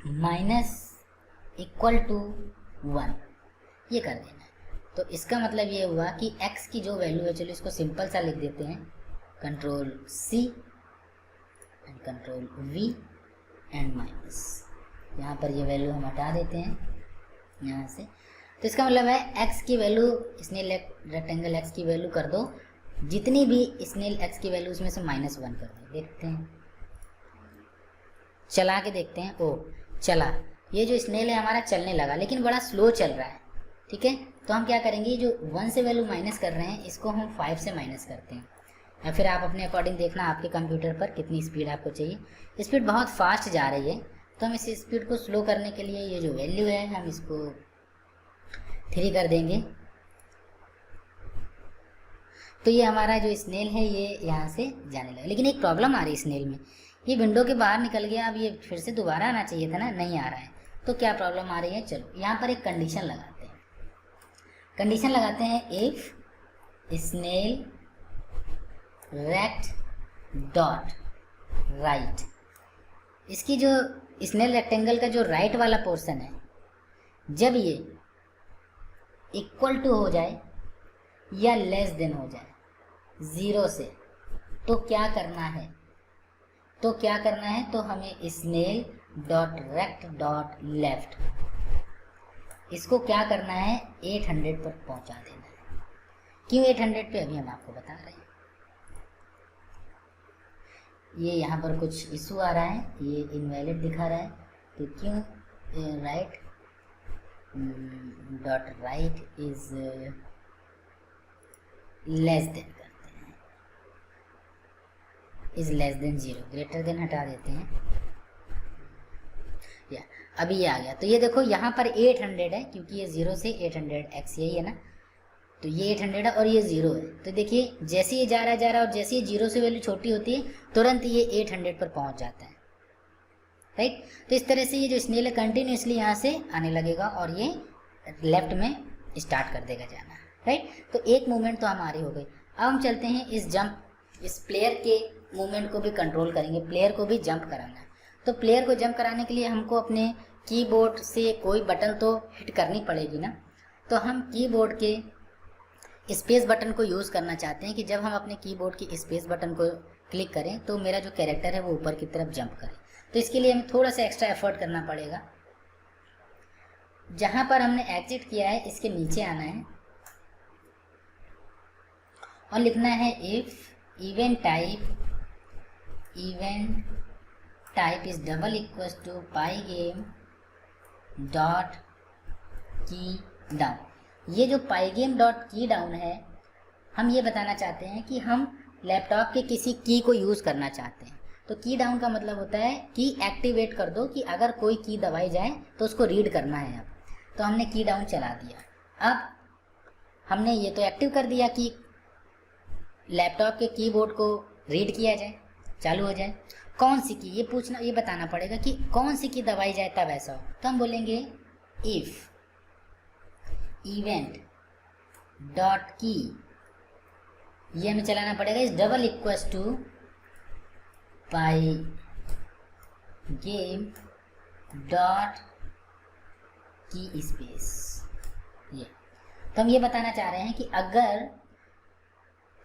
माइनस इक्वल टू 1, ये कर देना है। तो इसका मतलब ये हुआ कि x की जो वैल्यू है, चलो इसको सिंपल सा लिख देते हैं, control C and control V and minus, यहाँ पर ये वैल्यू हम हटा देते हैं यहाँ से। तो इसका मतलब है x की वैल्यू, स्नेल रेक्टेंगल x की वैल्यू कर दो, जितनी भी स्नेल x की वैल्यू उसमें से -1 कर दो। देखते हैं, चला के देखते हैं, ओ चला, ये जो स्नेल है हमारा चलने लगा, लेकिन बड़ा स्लो चल रहा है, ठीक है। तो हम क्या करेंगे, जो 1 से वैल्यू माइनस कर रहे हैं, इसको हम 5 से माइनस करते हैं, या फिर आप अपने अकॉर्डिंग देखना आपके कंप्यूटर पर कितनी स्पीड आपको चाहिए। स्पीड बहुत फास्ट जा रही है, तो हम इस स्पीड को स्लो करने के लिए ये जो वैल्यू है हम इसको 3 कर देंगे। तो ये हमारा जो स्नेल है ये यहाँ से जाने लगा, लेकिन एक प्रॉब्लम आ रही है स्नेल में, ये विंडो के बाहर निकल गया, अब ये फिर से दोबारा आना चाहिए था ना, नहीं आ रहा है। तो क्या प्रॉब्लम आ रही है, चलो यहाँ पर एक कंडीशन लगाते हैं। कंडीशन लगाते हैं, if snail rect dot right, इसकी जो स्नेल रेक्टेंगल का जो राइट वाला पोर्शन है, जब ये इक्वल टू हो जाए या लेस देन हो जाए 0 से, तो क्या करना है, तो हमें snail dot rect dot left, इसको क्या करना है, 800 पर पहुंचा देना है। क्यों 800 पे, अभी हम आपको बता रहे हैं। ये यहाँ पर कुछ इशू आ रहा है, ये इनवैलिड दिखा रहा है, तो क्यों right dot right is less than करते हैं, is less than 0, greater than हटा देते हैं। या अभी ये आ गया। तो ये देखो यहाँ पर 800 है क्योंकि ये 0 से 800x यही है ना, तो ये 800 है और ये 0 है। तो देखिए जैसे ये जा रहा है और जैसे ये 0 से वैल्यू छोटी होती है तुरंत ये 800 पर पहुंच जाता है, राइट। तो इस तरह से ये जो स्नेल है कंटिन्यूसली यहाँ से आने लगेगा और ये लेफ्ट में स्टार्ट कर देगा जाना, राइट। तो एक मूवमेंट तो हमारी हो गई। अब हम चलते हैं इस प्लेयर के मूवमेंट को भी कंट्रोल करेंगे, प्लेयर को भी जंप कराना है। तो प्लेयर को जंप कराने के लिए हमको अपने कीबोर्ड से कोई बटन तो हिट करनी पड़ेगी ना। तो हम कीबोर्ड के स्पेस बटन को यूज़ करना चाहते हैं कि जब हम अपने कीबोर्ड की स्पेस बटन को क्लिक करें तो मेरा जो कैरेक्टर है वो ऊपर की तरफ जंप करे। तो इसके लिए हमें थोड़ा सा एक्स्ट्रा एफर्ट करना पड़ेगा। जहाँ पर हमने एग्जिट किया है इसके नीचे आना है और लिखना है if event type is double equals to pygame dot key down. ये जो pygame dot key down है, हम ये बताना चाहते हैं कि हम लैपटॉप के किसी की को यूज़ करना चाहते हैं। तो की डाउन का मतलब होता है कि एक्टिवेट कर दो, कि अगर कोई की दबाई जाए तो उसको रीड करना है। अब तो हमने की डाउन चला दिया। अब हमने ये तो एक्टिव कर दिया कि लैपटॉप के कीबोर्ड को रीड किया जाए, चालू हो जाए। कौन सी की, ये बताना पड़ेगा कि कौन सी की दबाई जाए तब ऐसा हो। तो हम बोलेंगे इफ इवेंट डॉट की, ये हमें चलाना पड़ेगा इस double equals to pygame dot key space ये। तो हम ये बताना चाह रहे हैं कि अगर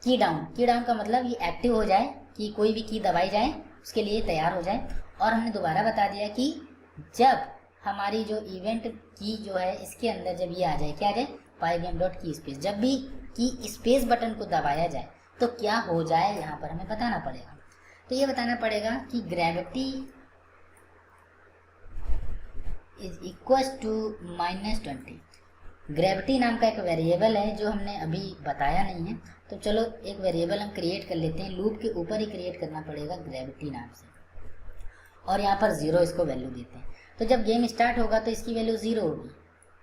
की डाउन का मतलब ये एक्टिव हो जाए कि कोई भी की दबाई जाए उसके लिए तैयार हो जाए। और हमने दोबारा बता दिया कि जब हमारी जो इवेंट की जो है इसके अंदर जब ये आ जाए, क्या आ जाए, पाई गेम डॉट की स्पेस, जब भी की स्पेस बटन को दबाया जाए तो क्या हो जाए यहाँ पर हमें बताना पड़ेगा। तो ये बताना पड़ेगा कि gravity is equal to -20। Gravity नाम का एक वेरिएबल है जो हमने अभी बताया नहीं है, तो चलो एक वेरिएबल हम क्रिएट कर लेते हैं। लूप के ऊपर ही क्रिएट करना पड़ेगा ग्रेविटी नाम से, और यहाँ पर 0 इसको वैल्यू देते हैं। तो जब गेम स्टार्ट होगा तो इसकी वैल्यू 0 होगी,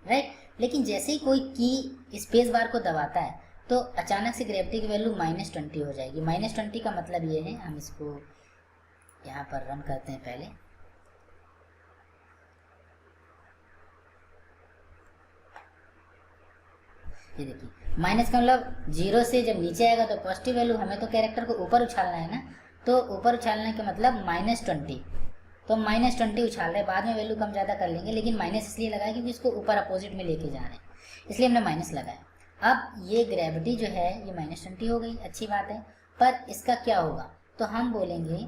राइट। लेकिन जैसे ही कोई की स्पेस बार को दबाता है तो अचानक से ग्रेविटी की वैल्यू -20 हो जाएगी। -20 का मतलब ये है, हम इसको यहाँ पर रन करते हैं पहले। ये देखिए माइनस का मतलब 0 से जब नीचे आएगा तो पॉजिटिव वैल्यू, हमें तो कैरेक्टर को ऊपर उछालना है ना, तो ऊपर उछालने का मतलब -20। तो -20 उछाल रहे हैं, बाद में वैल्यू कम ज़्यादा कर लेंगे, लेकिन माइनस इसलिए लगाया क्योंकि इसको ऊपर अपोजिट में लेके जा रहे हैं, इसलिए हमने माइनस लगाया। अब ये ग्रेविटी जो है ये -20 हो गई, अच्छी बात है। पर इसका क्या होगा, तो हम बोलेंगे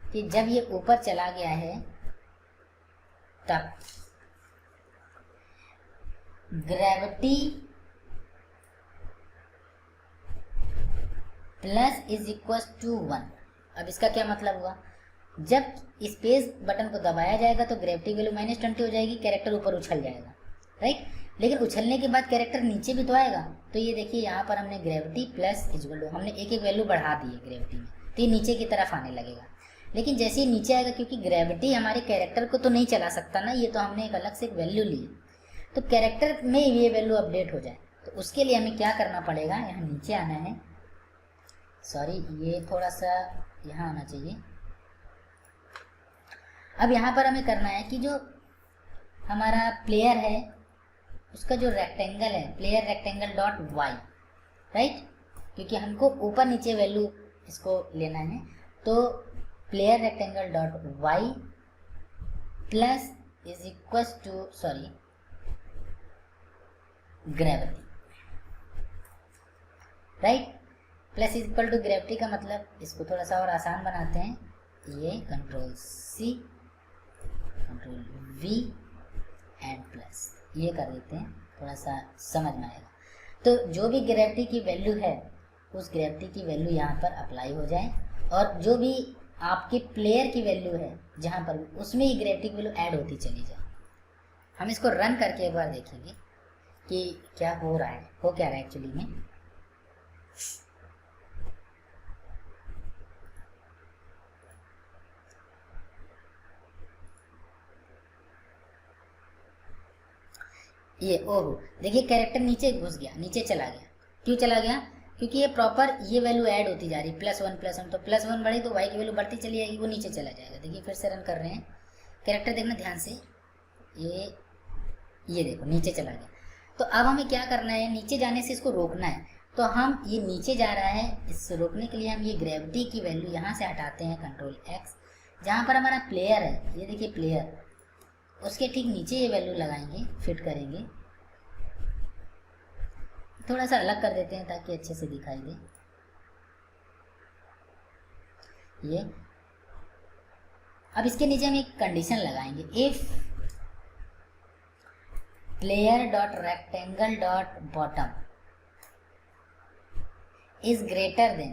कि जब ये ऊपर चला गया है तब gravity plus is equal to 1। अब इसका क्या मतलब हुआ, जब स्पेस बटन को दबाया जाएगा तो ग्रेविटी वैल्यू -20 हो जाएगी, कैरेक्टर ऊपर उछल जाएगा, राइट। लेकिन उछलने के बाद कैरेक्टर नीचे भी तो आएगा। तो ये देखिए यहाँ पर हमने ग्रेविटी प्लस इक्वल टू, हमने एक एक वैल्यू बढ़ा दी है ग्रेविटी में, तो ये नीचे की तरफ आने लगेगा। लेकिन जैसे ही नीचे आएगा, क्योंकि ग्रेविटी हमारे कैरेक्टर को तो नहीं चला सकता ना, ये तो हमने एक अलग से एक वैल्यू ली, तो कैरेक्टर में ये वैल्यू अपडेट हो जाए तो उसके लिए हमें क्या करना पड़ेगा, यहाँ नीचे आना है, सॉरी ये थोड़ा सा यहाँ आना चाहिए। अब यहाँ पर हमें करना है कि जो हमारा प्लेयर है उसका जो रेक्टेंगल है, player rectangle dot y, right, क्योंकि हमको ऊपर नीचे वैल्यू इसको लेना है। तो player rectangle dot y plus is equal to gravity, right. Plus is equal to gravity का मतलब, इसको थोड़ा सा और आसान बनाते हैं, ये Ctrl+C Ctrl+V एंड प्लस ये कर देते हैं, थोड़ा सा समझ में आएगा। तो जो भी ग्रेविटी की वैल्यू है उस ग्रेविटी की वैल्यू यहाँ पर अप्लाई हो जाए, और जो भी आपके प्लेयर की वैल्यू है जहाँ पर भी, उसमें ही ग्रेविटी की वैल्यू ऐड होती चली जाए। हम इसको रन करके एक बार देखेंगे कि क्या हो रहा है, हो क्या रहा है एक्चुअली में। ये ओहो, देखिए कैरेक्टर नीचे घुस गया, नीचे चला गया। क्यों चला गया? क्योंकि ये प्रॉपर ये वैल्यू ऐड होती जा रही, +1 तो +1 बढ़ी तो वाई की वैल्यू बढ़ती चली जाएगी, वो नीचे चला जाएगा। देखिए फिर से रन कर रहे हैं, कैरेक्टर देखना ध्यान से, ये देखो नीचे चला गया। तो अब हमें क्या करना है, नीचे जाने से इसको रोकना है। तो हम ये नीचे जा रहा है, इससे रोकने के लिए हम ये ग्रेविटी की वैल्यू यहाँ से हटाते हैं, Ctrl+X, जहाँ पर हमारा प्लेयर है, ये देखिए प्लेयर, उसके ठीक नीचे ये वैल्यू लगाएंगे, फिट करेंगे, थोड़ा सा अलग कर देते हैं ताकि अच्छे से दिखाई दे। ये अब इसके नीचे हम एक कंडीशन लगाएंगे, if player dot rectangle dot bottom is greater than,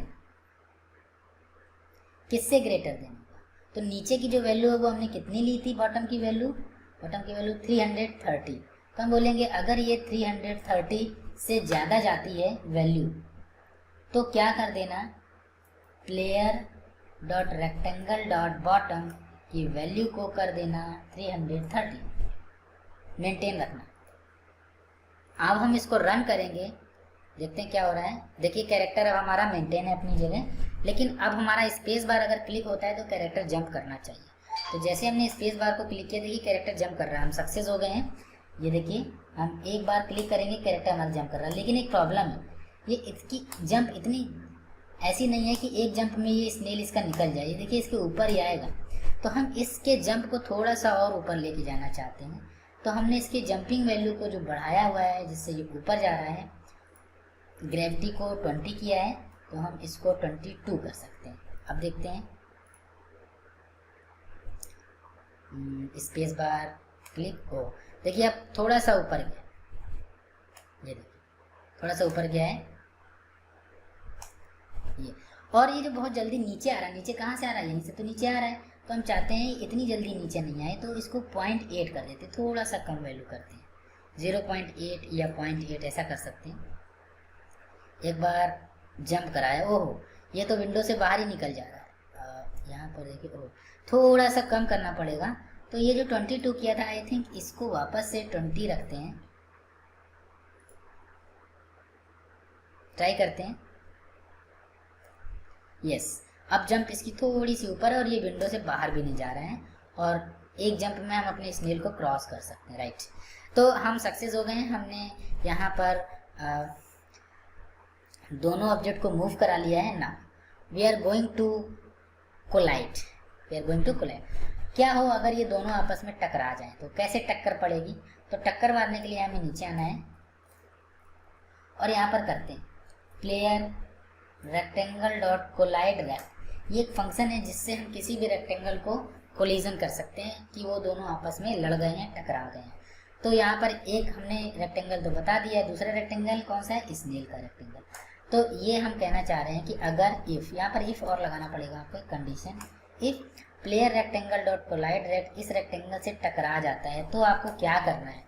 किससे ग्रेटर देन होगा? तो नीचे की जो वैल्यू है वो हमने कितनी ली थी, बॉटम की वैल्यू 330। तो हम बोलेंगे अगर ये 330 से ज़्यादा जाती है वैल्यू तो क्या कर देना, player dot rectangle dot bottom की वैल्यू को कर देना 330, मेंटेन रखना। अब हम इसको रन करेंगे, देखते हैं क्या हो रहा है। देखिए कैरेक्टर अब हमारा मेंटेन है अपनी जगह, लेकिन अब हमारा स्पेस बार अगर क्लिक होता है तो कैरेक्टर जंप करना चाहिए। तो जैसे हमने स्पेस बार को क्लिक किया, देखिए कैरेक्टर जंप कर रहा है, हम सक्सेस हो गए हैं। ये देखिए हम एक बार क्लिक करेंगे, कैरेक्टर हमारा जंप कर रहा है, लेकिन एक प्रॉब्लम है, ये इसकी जंप इतनी ऐसी नहीं है कि एक जंप में ये स्नेल इसका निकल जाए। ये देखिए इसके ऊपर ही आएगा, तो हम इसके जंप को थोड़ा सा और ऊपर लेके जाना चाहते हैं। तो हमने इसकी जंपिंग वैल्यू को जो बढ़ाया हुआ है, जिससे ये ऊपर जा रहा है, ग्रेविटी को 20 किया है, तो हम इसको 22 कर सकते हैं। अब देखते हैं, स्पेस बार क्लिक हो, देखिए अब थोड़ा सा ऊपर गया, ये देखिए थोड़ा सा ऊपर गया है ये, और ये जो बहुत जल्दी नीचे आ रहा है, नीचे कहाँ से आ रहा है, यहीं से तो नीचे आ रहा है। तो हम चाहते हैं इतनी जल्दी नीचे नहीं आए, तो इसको 0.8 कर देते, थोड़ा सा कम वैल्यू करते हैं, 0.8 या 0.8 ऐसा कर सकते हैं। एक बार जंप कराया, ओहो ये तो विंडो से बाहर ही निकल जा रहा है। यहाँ पर देखिए, ओह थोड़ा सा कम करना पड़ेगा। तो ये जो 22 किया था, आई थिंक इसको वापस से 20 रखते हैं, ट्राई करते हैं। यस, अब जंप इसकी थोड़ी सी ऊपर है और ये विंडो से बाहर भी नहीं जा रहे हैं, और एक जंप में हम अपने स्नेल को क्रॉस कर सकते हैं, राइट। तो हम सक्सेस हो गए हैं, हमने यहाँ पर दोनों ऑब्जेक्ट को मूव करा लिया है ना। We are going to collide, क्या हो अगर ये दोनों आपस में टकरा जाएं, तो कैसे टक्कर पड़ेगी? तो टक्कर मारने के लिए हमें नीचे आना है और यहाँ पर करते हैं player rectangle dot collide rect. ये एक फंक्शन है जिससे हम किसी भी रेक्टेंगल को कोलिजन कर सकते हैं कि वो दोनों आपस में लड़ गए हैं, टकरा गए हैं। तो यहाँ पर एक हमने रेक्टेंगल तो बता दिया है, दूसरा रेक्टेंगल कौन सा है, स्नेल का रेक्टेंगल। तो ये हम कहना चाह रहे हैं कि अगर इफ़, यहाँ पर इफ़ और लगाना पड़ेगा आपको condition, if player rectangle dot collide rect इस रेक्टेंगल से टकरा जाता है तो आपको क्या करना है,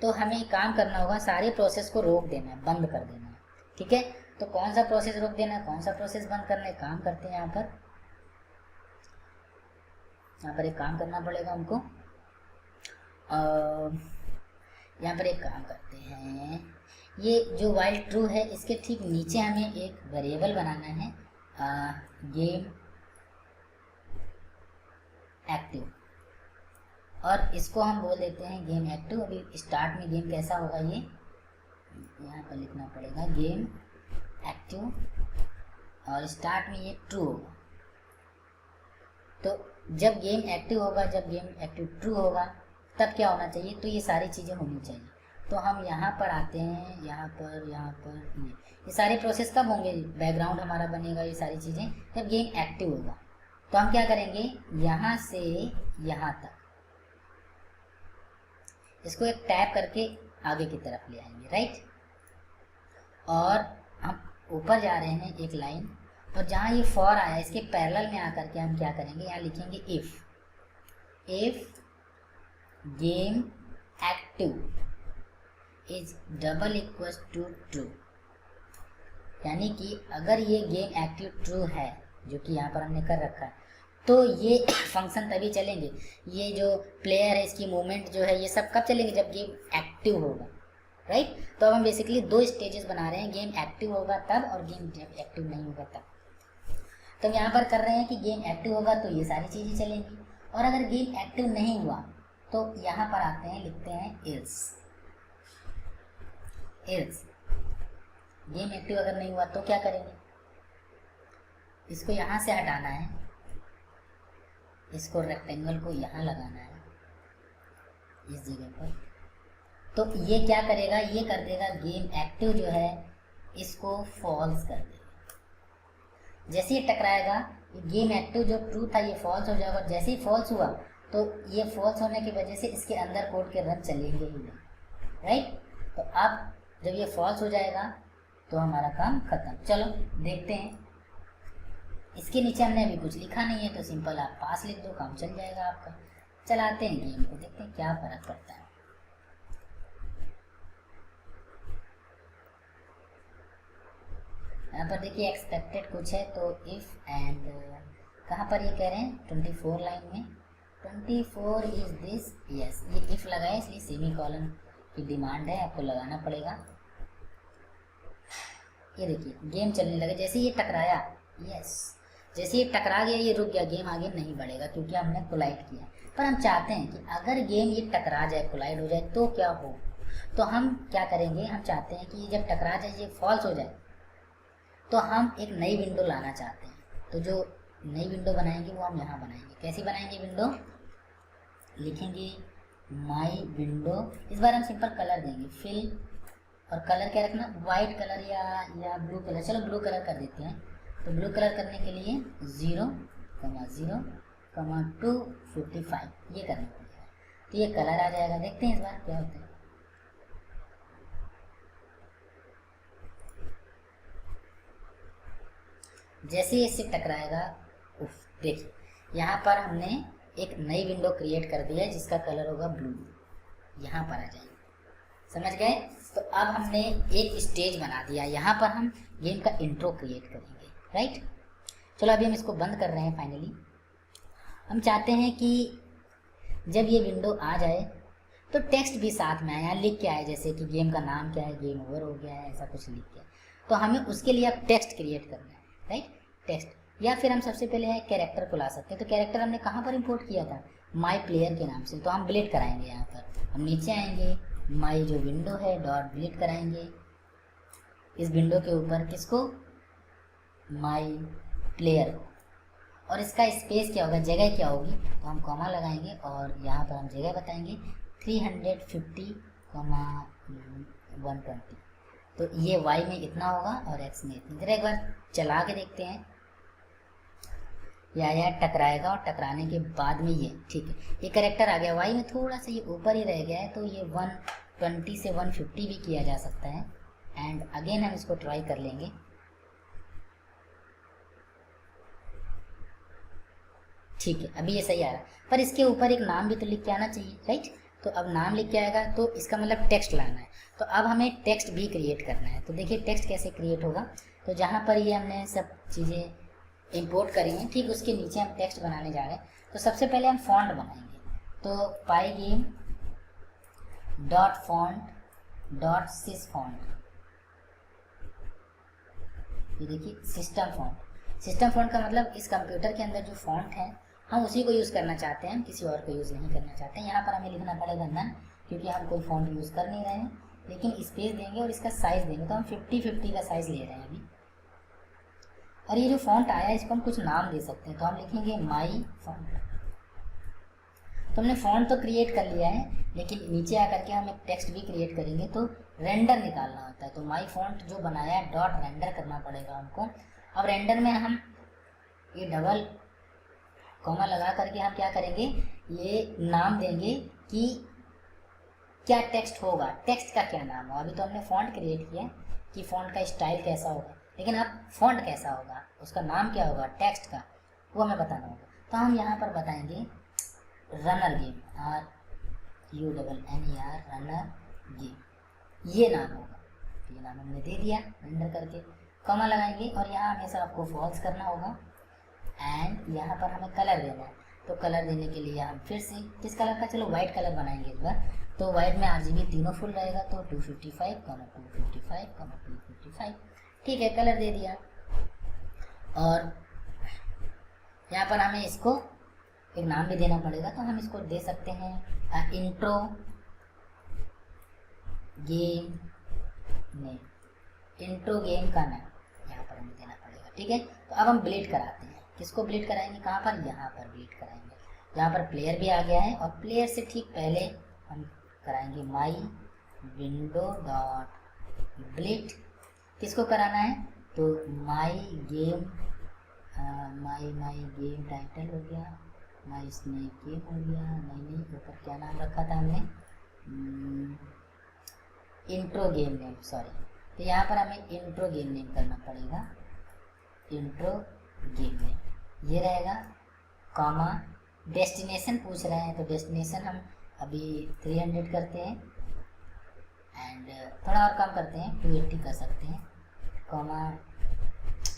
तो हमें काम करना होगा, सारे प्रोसेस को रोक देना है, बंद कर देना है, ठीक है। तो कौन सा प्रोसेस रोक देना है, कौन सा प्रोसेस बंद करना है, काम करते हैं। यहाँ पर एक काम करना पड़ेगा हमको, यहाँ पर एक काम करते हैं, ये जो वाइल ट्रू है इसके ठीक नीचे हमें एक वेरिएबल बनाना है, गेम एक्टिव, और इसको हम बोल देते हैं गेम एक्टिव। अभी स्टार्ट में गेम कैसा होगा, ये यहाँ पर लिखना पड़ेगा गेम एक्टिव, और स्टार्ट में ये ट्रू होगा। तो जब गेम एक्टिव होगा, जब गेम एक्टिव ट्रू होगा, तब क्या होना चाहिए, तो ये सारी चीज़ें होनी चाहिए। तो हम यहाँ पर आते हैं, यहाँ पर ये सारे प्रोसेस कब होंगे, बैकग्राउंड हमारा बनेगा, ये सारी चीज़ें जब गेम एक्टिव होगा। तो हम क्या करेंगे, यहाँ से यहाँ तक इसको एक टैप करके आगे की तरफ ले आएंगे, राइट। और हम ऊपर जा रहे हैं एक लाइन, और जहाँ ये फॉर आया इसके पैरेलल में आकर के हम क्या करेंगे, यहाँ लिखेंगे if game active is double equal to true, यानी कि अगर ये गेम एक्टिव ट्रू है, जो कि यहाँ पर हमने कर रखा है, तो ये फंक्शन तभी चलेंगे, ये जो प्लेयर है इसकी मूवमेंट जो है ये सब कब चलेंगे, जब गेम एक्टिव होगा, राइट। तो अब हम बेसिकली दो स्टेजेस बना रहे हैं, गेम एक्टिव होगा तब और गेम जब एक्टिव नहीं होगा तब। तो हम यहाँ पर कर रहे हैं कि गेम एक्टिव होगा तो ये सारी चीज़ें चलेंगी, और अगर गेम एक्टिव नहीं हुआ तो यहाँ पर आते हैं, लिखते हैं एल्स। एल्स गेम एक्टिव अगर नहीं हुआ तो क्या करेंगे, इसको यहाँ से हटाना है, इसको रेक्टेंगल को यहाँ लगाना है इस जगह पर। तो ये क्या करेगा, ये कर देगा गेम एक्टिव जो है इसको फॉल्स कर देगा। जैसे ही टकराएगा गेम एक्टिव जो ट्रू था ये फॉल्स हो जाएगा, जैसे ही फॉल्स हुआ तो ये फॉल्स होने की वजह से इसके अंदर कोड के रन चलेंगे ही नहीं, राइट। तो अब जब ये फॉल्स हो जाएगा तो हमारा काम खत्म। चलो देखते हैं, इसके नीचे हमने अभी कुछ लिखा नहीं है तो सिंपल आप पास लिख दो, काम चल जाएगा आपका। चलाते हैं गेम को, देखते हैं क्या फर्क पड़ता है। यहाँ पर देखिए एक्सपेक्टेड कुछ है, तो इफ़ एंड कहाँ पर ये कह रहे हैं 24 लाइन में 24 इज दिस, यस ये इफ़ लगाए इसलिए सेमी कॉलन की डिमांड है, आपको लगाना पड़ेगा। ये देखिए गेम चलने लगे, जैसे ये टकराया, यस जैसे ये टकरा गया ये रुक गया, गेम आगे नहीं बढ़ेगा क्योंकि हमने कोलाइड किया। पर हम चाहते हैं कि अगर गेम ये टकरा जाए, कोलाइड हो जाए तो क्या हो, तो हम क्या करेंगे, हम चाहते हैं कि जब टकरा जाए ये फॉल्स हो जाए तो हम एक नई विंडो लाना चाहते हैं। तो जो नई विंडो बनाएंगे वो हम यहाँ बनाएंगे। कैसी बनाएंगे विंडो, लिखेंगे माई विंडो। इस बार हम सिंपल कलर देंगे फिल, और कलर क्या रखना, वाइट कलर या ब्लू कलर। चलो ब्लू कलर कर देते हैं। तो ब्लू कलर करने के लिए 0,0,255 ये करना पड़ेगा, तो ये कलर आ जाएगा। देखते हैं इस बार क्या होता है। जैसे ही इससे टकराएगा, उफ देखिए यहाँ पर हमने एक नई विंडो क्रिएट कर दी है जिसका कलर होगा ब्लू। यहाँ पर आ जाएंगे, समझ गए। तो अब हमने एक स्टेज बना दिया, यहाँ पर हम गेम का इंट्रो क्रिएट करेंगे, राइट। चलो अभी हम इसको बंद कर रहे हैं। फाइनली हम चाहते हैं कि जब ये विंडो आ जाए तो टेक्स्ट भी साथ में आए, यहाँ लिख के आए, जैसे कि गेम का नाम क्या है, गेम ओवर हो गया है, ऐसा कुछ लिख के। तो हमें उसके लिए अब टेक्स्ट क्रिएट करना है, राइट, टेक्स्ट। या फिर हम सबसे पहले है कैरेक्टर को ला सकते हैं। तो कैरेक्टर हमने कहाँ पर इंपोर्ट किया था, माई प्लेयर के नाम से। तो हम ब्लेड कराएंगे, यहाँ पर हम नीचे आएंगे, माई जो विंडो है डॉट ब्लेड कराएंगे इस विंडो के ऊपर, किसको, माई प्लेयर को। और इसका स्पेस क्या होगा, जगह क्या होगी, तो हम कॉमा लगाएंगे और यहाँ पर हम जगह बताएंगे 350,120। तो ये y में इतना होगा और x में इतनी। जरा एक बार चला के देखते हैं, या टकराएगा और टकराने के बाद में ये, ठीक है, ये करेक्टर आ गया। y में थोड़ा सा ये ऊपर ही रह गया है, तो ये 120 से 150 भी किया जा सकता है। एंड अगेन हम इसको ट्राई कर लेंगे। ठीक है, अभी ये सही आ रहा है, पर इसके ऊपर एक नाम भी तो लिख के आना चाहिए, राइट। तो अब नाम लिख के आएगा तो इसका मतलब टेक्स्ट लाना है। तो अब हमें टेक्स्ट भी क्रिएट करना है। तो देखिए टेक्स्ट कैसे क्रिएट होगा। तो जहाँ पर ये हमने सब चीज़ें इंपोर्ट करी हैं, ठीक उसके नीचे हम टेक्स्ट बनाने जा रहे हैं। तो सबसे पहले हम फॉन्ट बनाएंगे। तो पाईगेम डॉट फॉन्ट डॉट सिस फॉन्ट, ये देखिए सिस्टम फॉन्ट। सिस्टम फॉन्ट का मतलब इस कंप्यूटर के अंदर जो फॉन्ट है हम उसी को यूज़ करना चाहते हैं, हम किसी और को यूज़ नहीं करना चाहते हैं। यहाँ पर हमें लिखना पड़ेगा नन, क्योंकि हम कोई फॉन्ट यूज़ कर नहीं रहे हैं, लेकिन स्पेस देंगे और इसका साइज़ देंगे। तो हम 50-50 का साइज़ ले रहे हैं अभी। और ये जो फॉन्ट आया है इसको हम कुछ नाम दे सकते हैं। तो हम लिखेंगे माई फॉन्ट। तो हमने फॉन्ट तो क्रिएट कर लिया है, लेकिन नीचे आकर के हम एक टेक्स्ट भी क्रिएट करेंगे तो रेंडर निकालना होता है। तो माई फॉन्ट जो बनाया है डॉट रेंडर करना पड़ेगा हमको। अब रेंडर में हम ये डबल कॉमा लगा करके हम क्या करेंगे, ये नाम देंगे कि क्या टेक्स्ट होगा, टेक्स्ट का क्या नाम होगा। अभी तो हमने फॉन्ट क्रिएट किया कि फॉन्ट का स्टाइल कैसा होगा, लेकिन अब फॉन्ट कैसा होगा, उसका नाम क्या होगा टेक्स्ट का, वो हमें बताना होगा। तो हम यहाँ पर बताएंगे runner game, RUNNER runner game, ये नाम होगा। ये नाम हमने दे दिया रेंडर करके, कॉमा लगाएंगे और यहाँ हमेशा आपको फॉल्स करना होगा। एंड यहाँ पर हमें कलर देना है। तो कलर देने के लिए हम फिर से किस कलर का, चलो वाइट कलर बनाएंगे इस बार। तो वाइट में RGB तीनों फुल रहेगा, तो 255, 255, 255। ठीक है, कलर दे दिया। और यहाँ पर हमें इसको एक नाम भी देना पड़ेगा, तो हम इसको दे सकते हैं intro game name. Intro game का नाम यहाँ पर हमें देना पड़ेगा। ठीक है, तो अब हम ब्लीड कराते हैं। किसको ब्लीड कराएंगे, कहाँ पर, यहाँ पर ब्लीड कराएंगे। यहाँ पर प्लेयर भी आ गया है, और प्लेयर से ठीक पहले हम कराएंगे माई विंडो डॉट ब्लीड। किसको कराना है, तो माई गेम टाइटल हो गया, माई स्नेक गेम हो गया, नहीं ऊपर क्या नाम रखा था हमने, इंट्रो गेम नेम, सॉरी। तो यहाँ पर हमें इंट्रो गेम नेम करना पड़ेगा, इंट्रो गेम नेम ये रहेगा, कॉमा डेस्टिनेशन पूछ रहे हैं, तो डेस्टिनेशन हम अभी 300 करते हैं, एंड थोड़ा और कम करते हैं, 280 कर सकते हैं, कॉमा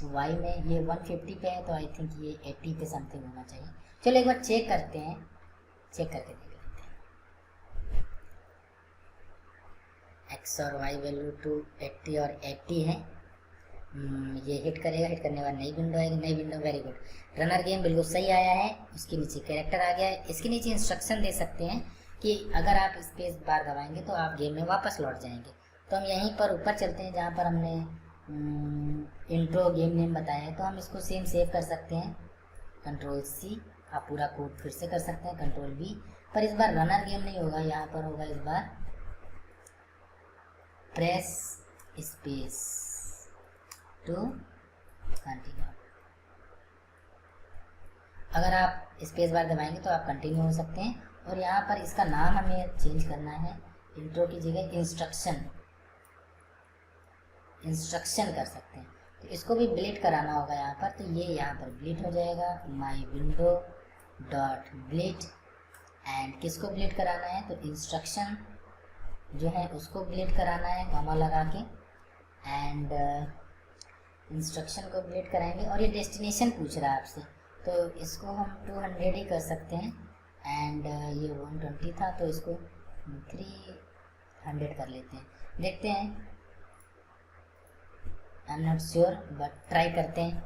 वाई में ये 150 पे है, तो आई थिंक ये 80 पे समथिंग होना चाहिए। चलो एक बार चेक करते हैं, चेक करके देख लेते हैं। एक्स और वाई वैल्यू 280 और 80 है। ये हिट करेगा, हिट करने बाद नई विंडो आएगी, नई window, very good. Runner game बिल्कुल सही आया है, उसके नीचे कैरेक्टर आ गया है। इसके नीचे इंस्ट्रक्शन दे सकते हैं कि अगर आप स्पेस बार दबाएंगे तो आप गेम में वापस लौट जाएंगे। तो हम यहीं पर ऊपर चलते हैं जहाँ पर हमने इंट्रो गेम नेम बताया है, तो हम इसको सेम सेव कर सकते हैं, Ctrl+C। आप पूरा कोड फिर से कर सकते हैं, Ctrl+V। पर इस बार रनर गेम नहीं होगा, यहाँ पर होगा इस बार प्रेस स्पेस टू कंटिन्यू। अगर आप स्पेस बार दबाएंगे तो आप कंटिन्यू हो सकते हैं। और यहाँ पर इसका नाम हमें चेंज करना है, इंट्रो की जगह इंस्ट्रक्शन कर सकते हैं। तो इसको भी ब्लीड कराना होगा यहाँ पर, तो ये यहाँ पर ब्लीड हो जाएगा, माई विंडो डॉट ब्लीड। एंड किसको ब्लीड कराना है, तो इंस्ट्रक्शन जो है उसको ब्लीड कराना है, कॉमा लगा के, एंड इंस्ट्रक्शन को ब्लीड कराएंगे। और ये डेस्टिनेशन पूछ रहा है आपसे, तो इसको हम 200 ही कर सकते हैं, एंड ये 120 था, तो इसको 300 कर लेते हैं। देखते हैं, I am not sure, but try करते हैं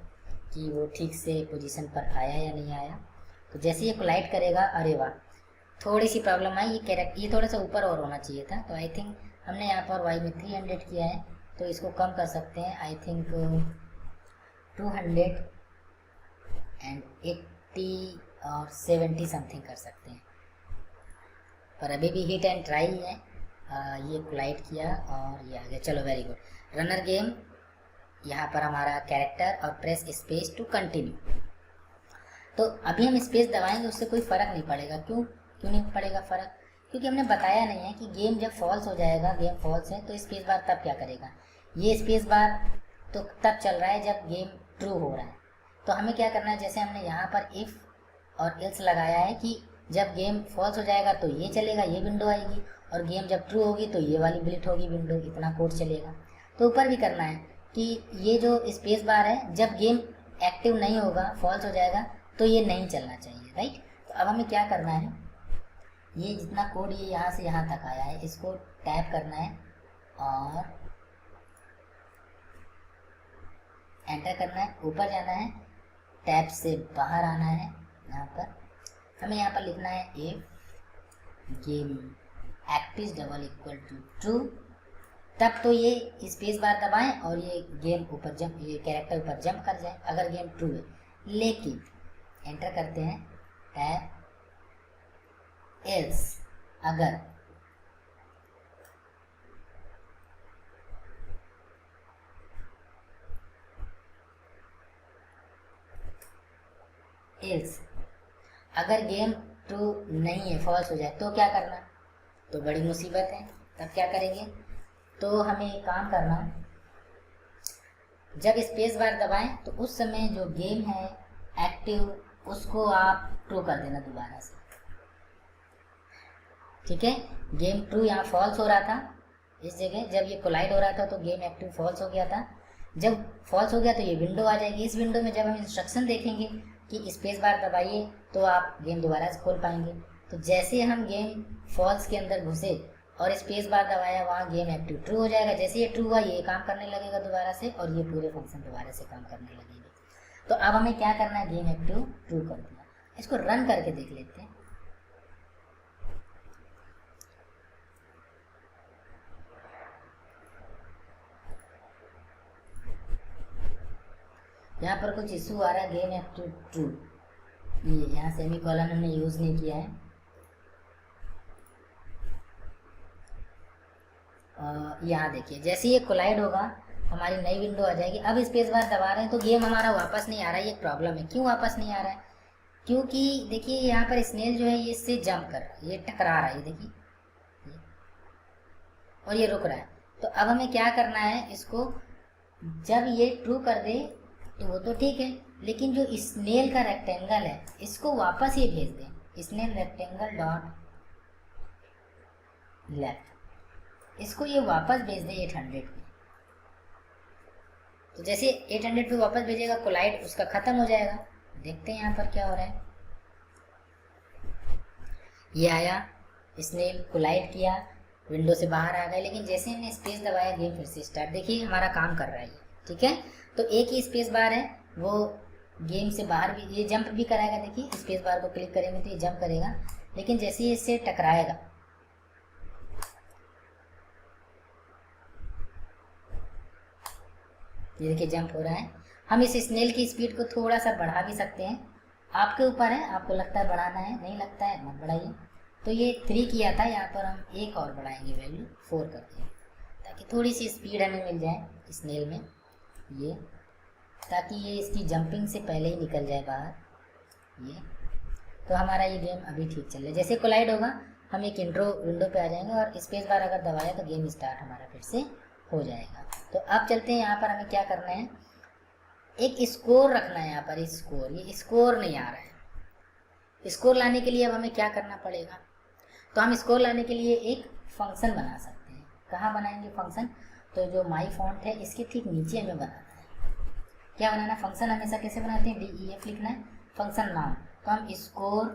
कि वो ठीक से पोजीशन पर आया या नहीं आया। तो जैसे ये कोलाइड करेगा, अरे वाह, थोड़ी सी प्रॉब्लम आई, ये थोड़ा सा ऊपर और होना चाहिए था। तो आई थिंक हमने यहाँ पर वाई में 300 किया है, तो इसको कम कर सकते हैं, आई थिंक 280 और 70 समथिंग कर सकते हैं। पर अभी भी हिट एंड ट्राई है, ये कोलाइड किया और ये आ गया, चलो वेरी गुड। रनर गेम, यहाँ पर हमारा कैरेक्टर, और प्रेस स्पेस टू कंटिन्यू। तो अभी हम स्पेस दबाएंगे, उससे कोई फ़र्क नहीं पड़ेगा। क्यों नहीं पड़ेगा फ़र्क, क्योंकि हमने बताया नहीं है कि गेम जब फॉल्स हो जाएगा, गेम फॉल्स है, तो स्पेस बार तब क्या करेगा। ये स्पेस बार तो तब चल रहा है जब गेम ट्रू हो रहा है। तो हमें क्या करना है, जैसे हमने यहाँ पर इफ़ और एल्स लगाया है कि जब गेम फॉल्स हो जाएगा तो ये चलेगा, ये विंडो आएगी, और गेम जब ट्रू होगी तो ये वाली ब्लिट होगी विंडो, इतना कोड चलेगा। तो ऊपर भी करना है कि ये जो स्पेस बार है, जब गेम एक्टिव नहीं होगा, फॉल्स हो जाएगा, तो ये नहीं चलना चाहिए, राइट। तो अब हमें क्या करना है, ये जितना कोड ये यहाँ से यहाँ तक आया है, इसको टैप करना है और एंटर करना है, ऊपर जाना है, टैब से बाहर आना है। यहाँ पर हमें यहाँ पर लिखना है if game active double equal to true, तब तो ये स्पेस बार दबाएं और ये गेम ऊपर जंप, ये कैरेक्टर ऊपर जंप कर जाए अगर गेम ट्रू है। लेकिन एंटर करते हैं, टैब एल्स, अगर एल्स अगर गेम ट्रू नहीं है, फॉल्स हो जाए, तो क्या करना, तो बड़ी मुसीबत है। तब क्या करेंगे, तो हमें एक काम करना, जब स्पेस बार दबाएं तो उस समय जो गेम है एक्टिव, उसको आप ट्रू कर देना दोबारा से, ठीक है। गेम ट्रू यहाँ फॉल्स हो रहा था, इस जगह जब ये कोलाइड हो रहा था तो गेम एक्टिव फॉल्स हो गया था। जब फॉल्स हो गया तो ये विंडो आ जाएगी। इस विंडो में जब हम इंस्ट्रक्शन देखेंगे कि स्पेस बार दबाइए तो आप गेम दोबारा से खोल पाएंगे। तो जैसे हम गेम फॉल्स के अंदर घुसे और स्पेस बार दबाया, वहाँ गेम एक्टिव ट्रू हो जाएगा। जैसे ये ट्रू हुआ, ये काम करने लगेगा दोबारा से और ये पूरे फंक्शन दोबारा से काम करने लगेंगे। तो अब हमें क्या करना है, गेम एक्टिव ट्रू कर दिया। इसको रन करके देख लेते हैं। यहाँ पर कुछ इशू आ रहा है, गेम एक्टिव ट्रू, ये यहाँ सेमी कॉलन हमने यूज नहीं किया है। यहाँ देखिए जैसे ये कोलाइड होगा हमारी नई विंडो आ जाएगी। अब स्पेस बार दबा रहे हैं तो गेम हमारा वापस नहीं आ रहा है। ये प्रॉब्लम है। क्यों वापस नहीं आ रहा है? क्योंकि देखिए यहाँ पर स्नेल जो है ये इससे जंप कर रहा है, ये टकरा रहा है, ये देखिए, और ये रुक रहा है। तो अब हमें क्या करना है, इसको जब ये ट्रू कर दे तो वो तो ठीक है, लेकिन जो स्नेल का रेक्टेंगल है इसको वापस ये भेज दें, स्नेल रेक्टेंगल डॉट लेफ्ट, इसको ये वापस भेज दे 800 पे। तो जैसे 800 पे वापस भेजेगा कोलाइड उसका खत्म हो जाएगा। देखते हैं यहाँ पर क्या हो रहा है। ये आया, स्नेल कोलाइड किया, विंडो से बाहर आ गए, लेकिन जैसे हमने स्पेस दबाया गेम फिर से स्टार्ट। देखिए हमारा काम कर रहा है, ठीक है। तो एक ही स्पेस बार है, वो गेम से बाहर भी, ये जंप भी कराएगा। देखिए स्पेस बार को क्लिक करेंगे तो ये जंप करेगा, लेकिन जैसे ही इससे टकराएगा, ये देखिए जंप हो रहा है। हम इस स्नेल की स्पीड को थोड़ा सा बढ़ा भी सकते हैं, आपके ऊपर है, आपको लगता है बढ़ाना है, नहीं लगता है मत बढ़ाइए। तो ये 3 किया था, यहाँ पर हम एक और बढ़ाएंगे, वैल्यू 4 कर देंगे, ताकि थोड़ी सी स्पीड हमें मिल जाए स्नेल में, ये, ताकि ये इसकी जंपिंग से पहले ही निकल जाए बाहर। ये तो हमारा ये गेम अभी ठीक चल रहा है। जैसे कोलाइड होगा हम एक इंट्रो विंडो पे आ जाएंगे और स्पेस बार अगर दबाया तो गेम स्टार्ट हमारा फिर से हो जाएगा। तो अब चलते हैं, यहाँ पर हमें क्या करना है, एक स्कोर रखना है यहाँ पर। स्कोर, ये स्कोर नहीं आ रहा है। स्कोर लाने के लिए अब हमें क्या करना पड़ेगा, तो हम स्कोर लाने के लिए एक फंक्शन बना सकते हैं। कहाँ बनाएंगे फंक्शन, तो जो माई फॉन्ट है इसके ठीक नीचे हमें बनाना है। क्या बनाना है, फंक्शन हमेशा कैसे बनाते हैं, DEF लिखना है, फंक्शन नाम। तो हम स्कोर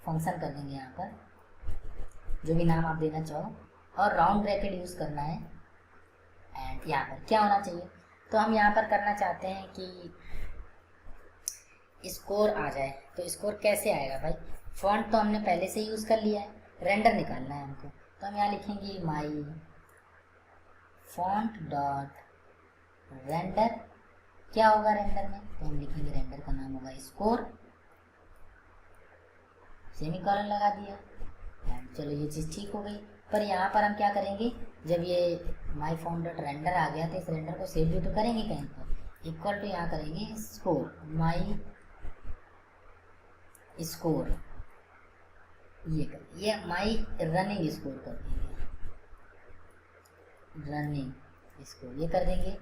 फंक्शन कर देंगे यहाँ पर, जो भी नाम आप देना चाहो, और राउंड ब्रैकेट यूज़ करना है। एंड यहाँ पर क्या होना चाहिए, तो हम यहाँ पर करना चाहते हैं कि स्कोर आ जाए। तो स्कोर कैसे आएगा भाई, फॉन्ट तो हमने पहले से यूज़ कर लिया है, रेंडर निकालना है हमको। तो हम यहाँ लिखेंगे माई फॉन्ट डॉट रेंडर। क्या होगा रेंडर में, तो हम लिखेंगे रेंडर का नाम होगा स्कोर, सेमीकोलन लगा दिया। चलो ये चीज़ ठीक हो गई। पर यहाँ पर हम क्या करेंगे, जब ये माई फॉन्ट डॉट रेंडर आ गया तो इस रेंडर को सेव भी तो करेंगे कहीं पर, इक्वल टू यहाँ करेंगे स्कोर, माई स्कोर, ये कर, ये माई रनिंग स्कोर कर देंगे, रनिंग स्कोर ये कर देंगे,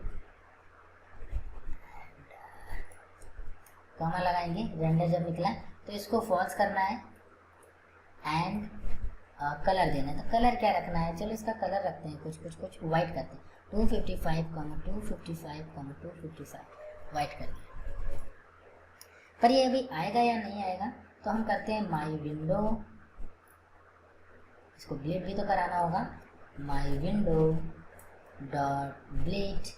कॉमा लगाएंगे। रेंडर जब निकला तो इसको फॉल्स करना है एंड कलर देना है। तो कलर क्या रखना है, चलो इसका कलर रखते हैं कुछ वाइट करते हैं, 255, 255, 255 वाइट कर दिया। पर ये अभी आएगा या नहीं आएगा, तो हम करते हैं माई विंडो, इसको ब्लीड भी तो कराना होगा, माई विंडो डॉट ब्लीड।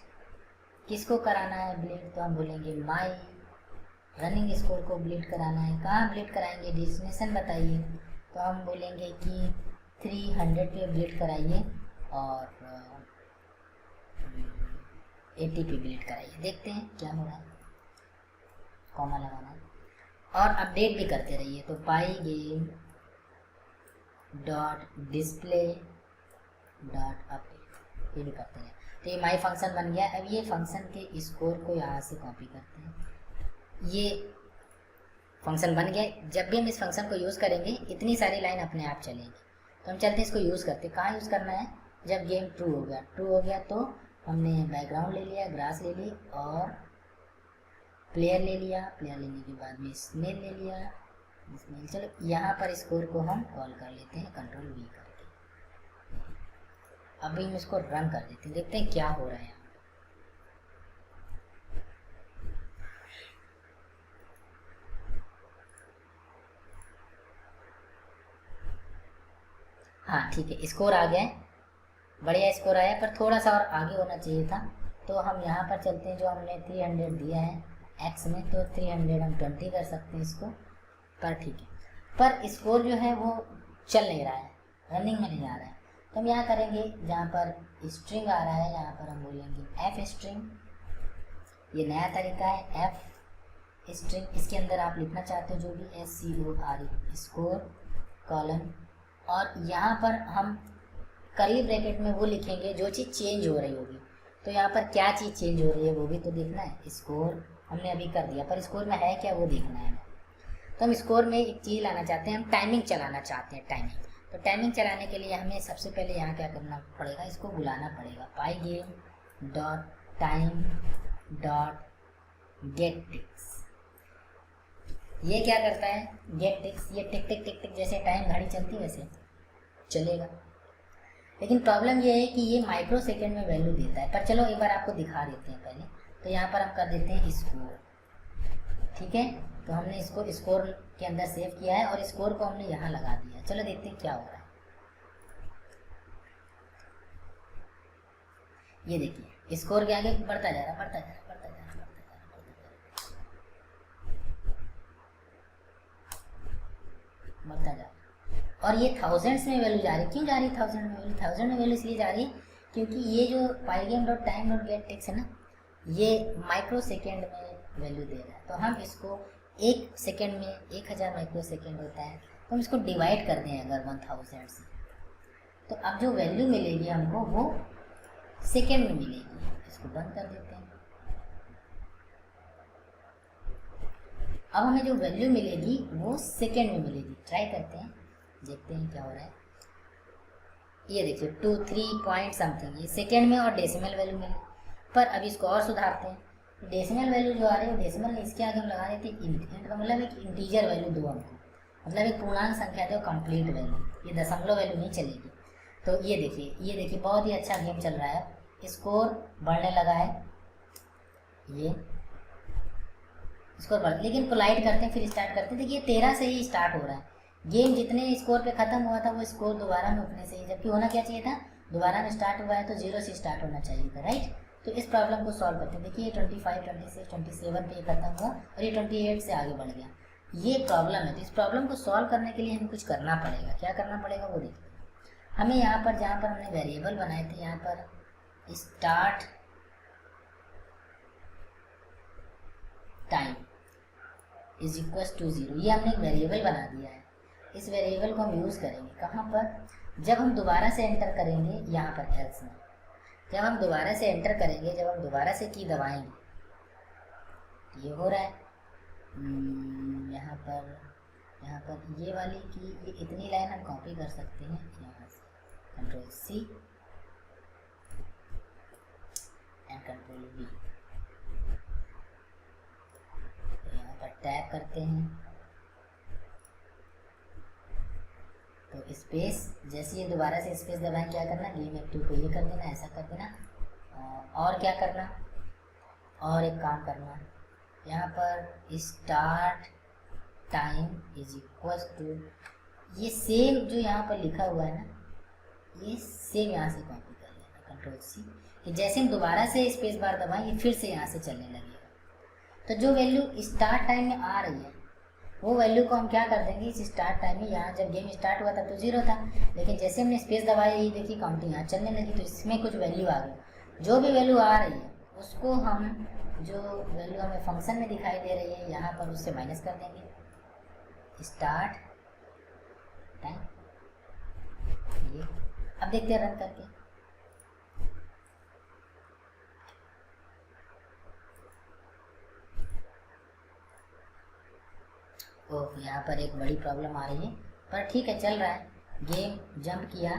किसको कराना है ब्लीड, तो हम बोलेंगे माई रनिंग स्कोर को ब्लीड कराना है। कहाँ ब्लीड कराएंगे, डेस्टिनेशन बताइए, तो हम बोलेंगे कि 300 पे ब्लीड कराइए और 80 पे ब्लीड कराइए। देखते हैं क्या हो रहा है, कॉमा लगाना है और अपडेट भी करते रहिए। तो pygame dot display dot update, ये भी करते हैं। तो ये माई फंक्शन बन गया। अब ये फंक्शन के स्कोर को यहाँ से कॉपी करते हैं, ये फंक्शन बन गया। जब भी हम इस फंक्शन को यूज़ करेंगे इतनी सारी लाइन अपने आप चलेंगी। तो हम चलते हैं इसको यूज़ करते। कहाँ यूज़ करना है, जब गेम ट्रू हो गया। ट्रू हो गया तो हमने बैकग्राउंड ले लिया, ग्रास ले ली और प्लेयर ले लिया। प्लेयर लेने के बाद में स्नेल ले लिया, स्नेल। चलो यहाँ पर स्कोर को हम कॉल कर लेते हैं कंट्रोल V करके। अभी हम इसको रन कर देते हैं, देखते हैं क्या हो रहा है। ठीक है, स्कोर आ गया है, बढ़िया स्कोर आया, पर थोड़ा सा और आगे होना चाहिए था। तो हम यहाँ पर चलते हैं, जो हमने 300 दिया है एक्स में, तो 300 हम 20 कर सकते हैं इसको, पर ठीक है। पर स्कोर जो है वो चल नहीं रहा है, रनिंग में नहीं आ रहा है। तो हम यहाँ करेंगे, जहाँ पर स्ट्रिंग आ रहा है यहाँ पर हम बोलेंगे एफ स्ट्रिंग, ये नया तरीका है एफ स्ट्रिंग। इसके अंदर आप लिखना चाहते हो जो भी SCORE स्कोर कॉलन, और यहाँ पर हम कर्ली ब्रैकेट में वो लिखेंगे जो चीज़ चेंज हो रही होगी। तो यहाँ पर क्या चीज़ चेंज हो रही है वो भी तो देखना है। स्कोर हमने अभी कर दिया, पर स्कोर में है क्या वो देखना है। तो हम स्कोर में एक चीज़ लाना चाहते हैं, हम टाइमिंग चलाना चाहते हैं, टाइमिंग। तो टाइमिंग चलाने के लिए हमें सबसे पहले यहाँ क्या करना पड़ेगा, इसको बुलाना पड़ेगा pygame dot time dot get ticks. ये क्या करता है, गेट टिक्स, ये टिक टिक टिक टिक जैसे टाइम घड़ी चलती वैसे चलेगा। लेकिन प्रॉब्लम ये है कि ये माइक्रो सेकेंड में वैल्यू देता है। पर चलो एक बार आपको दिखा देते हैं पहले। तो यहाँ पर हम कर देते हैं स्कोर, ठीक है। तो हमने इसको स्कोर के अंदर सेव किया है और स्कोर को हमने यहाँ लगा दिया। चलो देखते हैं क्या हो रहा है। ये देखिए स्कोर के आगे बढ़ता जा रहा है, बढ़ता जा रहा है, बढ़ता जा रहा है, बढ़ता जा रहा है, बढ़ता जा रहा है। और ये थाउजेंड्स में वैल्यू जा रही है। क्यों जा रही है थाउजेंड में वैल्यू? थाउजेंड में वैल्यू इसलिए जा रही है क्योंकि ये जो pygame dot time dot get ticks है ना, ये माइक्रो सेकेंड में वैल्यू दे रहा है। तो हम इसको एक सेकेंड में 1000 माइक्रो सेकेंड होता है, तो हम इसको डिवाइड कर दें अगर 1000 से, तो अब जो वैल्यू मिलेगी हमको वो सेकेंड में मिलेगी। इसको बंद कर देते हैं। अब हमें जो वैल्यू मिलेगी वो सेकेंड में मिलेगी। ट्राई करते हैं, देखते हैं क्या हो रहा है। ये देखिए 2 3 पॉइंट समथिंग, ये सेकेंड में और डेसिमल वैल्यू मिली। पर अब इसको और सुधारते हैं। डेसिमल वैल्यू जो आ रही है डेसिमल में इसके आगे हम लगा देते हैं इंट। इंट का मतलब एक इंटीजर वैल्यू दो हमको, मतलब एक पूर्णांक संख्या दो, कंप्लीट वैल्यू। ये दशमलव वैल्यू नहीं चलेगी। तो ये देखिए बहुत ही अच्छा गेम चल रहा है। स्कोर बढ़ने लगा है, ये स्कोर बढ़, लेकिन पोलाइट करते हैं फिर स्टार्ट करते हैं। देखिए 13 से ही स्टार्ट हो रहा है गेम। जितने स्कोर पे ख़त्म हुआ था वो स्कोर दोबारा में उतने से ही, जबकि होना क्या चाहिए था, दोबारा में स्टार्ट हुआ है तो 0 से स्टार्ट होना चाहिए था, राइट। तो इस प्रॉब्लम को सॉल्व करते हैं। देखिए 25 26 27 पे ख़त्म हुआ और ये 28 से आगे बढ़ गया। ये प्रॉब्लम है। तो इस प्रॉब्लम को सॉल्व करने के लिए हमें कुछ करना पड़ेगा। क्या करना पड़ेगा वो देखिए। हमें यहाँ पर जहाँ पर हमने वेरिएबल बनाए थे, यहाँ पर start time is equal to 0, ये हमने एक वेरिएबल बना दिया है। इस वेरिएबल को हम यूज़ करेंगे कहाँ पर, जब हम दोबारा से एंटर करेंगे यहाँ पर एल्स में। जब हम दोबारा से एंटर करेंगे, जब हम दोबारा से की दबाएंगे, ये हो रहा है यहाँ पर ये वाली की, ये इतनी लाइन हम कॉपी कर सकते हैं यहाँ से, control C and control V। तो यहाँ पर टैप करते हैं तो स्पेस, जैसे ये दोबारा से स्पेस दबाएं, क्या करना, गेम एक्टिव को ये कर देना, ऐसा कर देना। और क्या करना, और एक काम करना, यहाँ पर start time is equal to, ये सेम जो यहाँ पर लिखा हुआ है ना, ये सेम यहाँ से कॉपी कर लेना, कंट्रोल C, कि जैसे हम दोबारा से स्पेस बार दबाएं ये फिर से यहाँ से चलने लगेगा। तो जो वैल्यू स्टार्ट टाइम में आ रही है वो वैल्यू को हम क्या कर देंगे, इस स्टार्ट टाइम में, यहाँ जब गेम स्टार्ट हुआ था तो 0 था, लेकिन जैसे हमने स्पेस दबाया ये देखिए काउंटिंग यहाँ चलने लगी, तो इसमें कुछ वैल्यू आ गई। जो भी वैल्यू आ रही है उसको हम, जो वैल्यू हमें फंक्शन में दिखाई दे रही है यहाँ पर, उससे माइनस कर देंगे स्टार्ट टाइम। ये अब देखते हैं रन करके। ओह, यहाँ पर एक बड़ी प्रॉब्लम आ रही है, पर ठीक है चल रहा है। गेम जंप किया,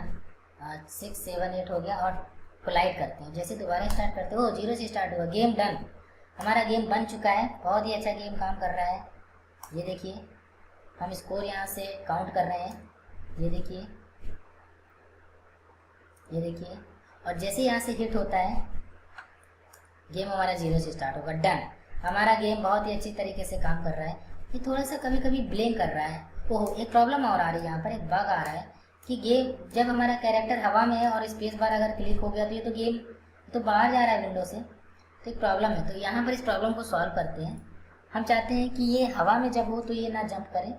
6 7 8 हो गया, और कोलाइड करते हैं। जैसे दोबारा स्टार्ट करते हो 0 से स्टार्ट हुआ, गेम डन, हमारा गेम बन चुका है। बहुत ही अच्छा गेम काम कर रहा है। ये देखिए हम स्कोर यहाँ से काउंट कर रहे हैं, ये देखिए, ये देखिए, और जैसे यहाँ से हिट होता है गेम हमारा 0 से स्टार्ट होगा, डन। हमारा गेम बहुत ही अच्छी तरीके से काम कर रहा है। ये थोड़ा सा कभी कभी ब्लैंक कर रहा है। ओह, एक प्रॉब्लम और आ रही है, यहाँ पर एक बग आ रहा है कि गेम जब हमारा कैरेक्टर हवा में है और स्पेस बार अगर क्लिक हो गया तो ये तो गेम तो बाहर जा रहा है विंडो से, तो एक प्रॉब्लम है। तो यहाँ पर इस प्रॉब्लम को सॉल्व करते हैं। हम चाहते हैं कि ये हवा में जब हो तो ये ना जंप करे,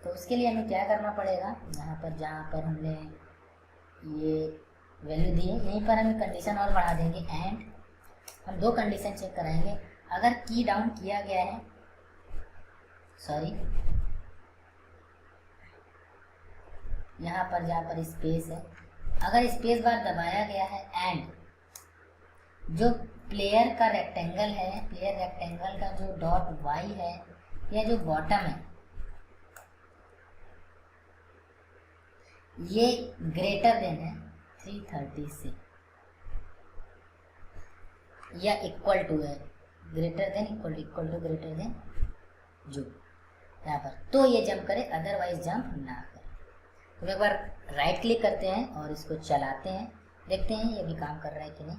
तो उसके लिए हमें क्या करना पड़ेगा, यहाँ पर जहाँ पर हमने ये वैल्यू दी है यहीं पर हम कंडीशन और बढ़ा देंगे। एंड हम दो कंडीशन चेक कराएंगे। अगर की डाउन किया गया है, सॉरी यहाँ पर जहाँ पर स्पेस है, अगर स्पेस बार दबाया गया है एंड जो प्लेयर का रेक्टेंगल है, प्लेयर रेक्टेंगल का जो डॉट वाई है या जो बॉटम है ये ग्रेटर देन है 330 से या इक्वल टू है, greater than equal to greater than जो यहाँ पर, तो ये जंप करे, अदरवाइज जंप ना करे। तो एक बार राइट क्लिक करते हैं और इसको चलाते हैं, देखते हैं ये भी काम कर रहा है कि नहीं।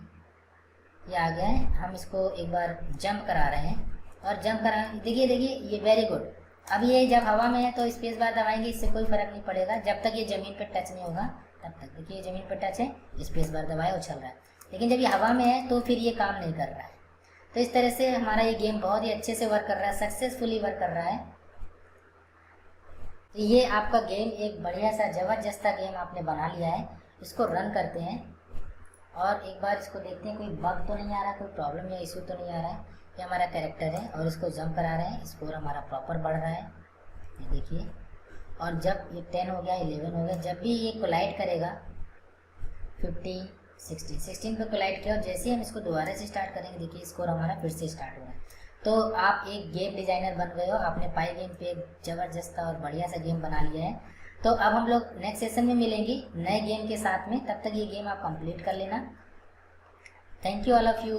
ये आ गया है, हम इसको एक बार जंप करा रहे हैं और जंप करा, देखिए ये वेरी गुड। अब ये जब हवा में है तो स्पेस बार दबाएंगे, इससे कोई फर्क नहीं पड़ेगा जब तक ये ज़मीन पर टच नहीं होगा तब तक। देखिए ये ज़मीन पर टच है, स्पेस बार दबाया उछल रहा है, लेकिन जब ये हवा में है तो फिर ये काम नहीं कर रहा है। तो इस तरह से हमारा ये गेम बहुत ही अच्छे से वर्क कर रहा है, सक्सेसफुली वर्क कर रहा है। तो ये आपका गेम एक बढ़िया सा ज़बरदस्त गेम आपने बना लिया है। इसको रन करते हैं और एक बार इसको देखते हैं कोई बग तो नहीं आ रहा, कोई प्रॉब्लम या इशू तो नहीं आ रहा है। ये हमारा कैरेक्टर है और इसको जंप करा रहे हैं, स्कोर हमारा प्रॉपर बढ़ रहा है, ये देखिए। और जब ये 10 हो गया, 11 हो गया, जब भी ये कोलाइड करेगा 15, 16 पे कोलाइड किया और जैसे ही हम इसको दोबारा से स्टार्ट करेंगे, देखिए स्कोर हमारा फिर से स्टार्ट हो रहा है। तो आप एक गेम डिज़ाइनर बन गए हो, आपने पाई गेम पे एक ज़बरदस्त और बढ़िया सा गेम बना लिया है। तो अब हम लोग नेक्स्ट सेशन में मिलेंगे नए गेम के साथ में, तब तक ये गेम आप कंप्लीट कर लेना। Thank you all of you.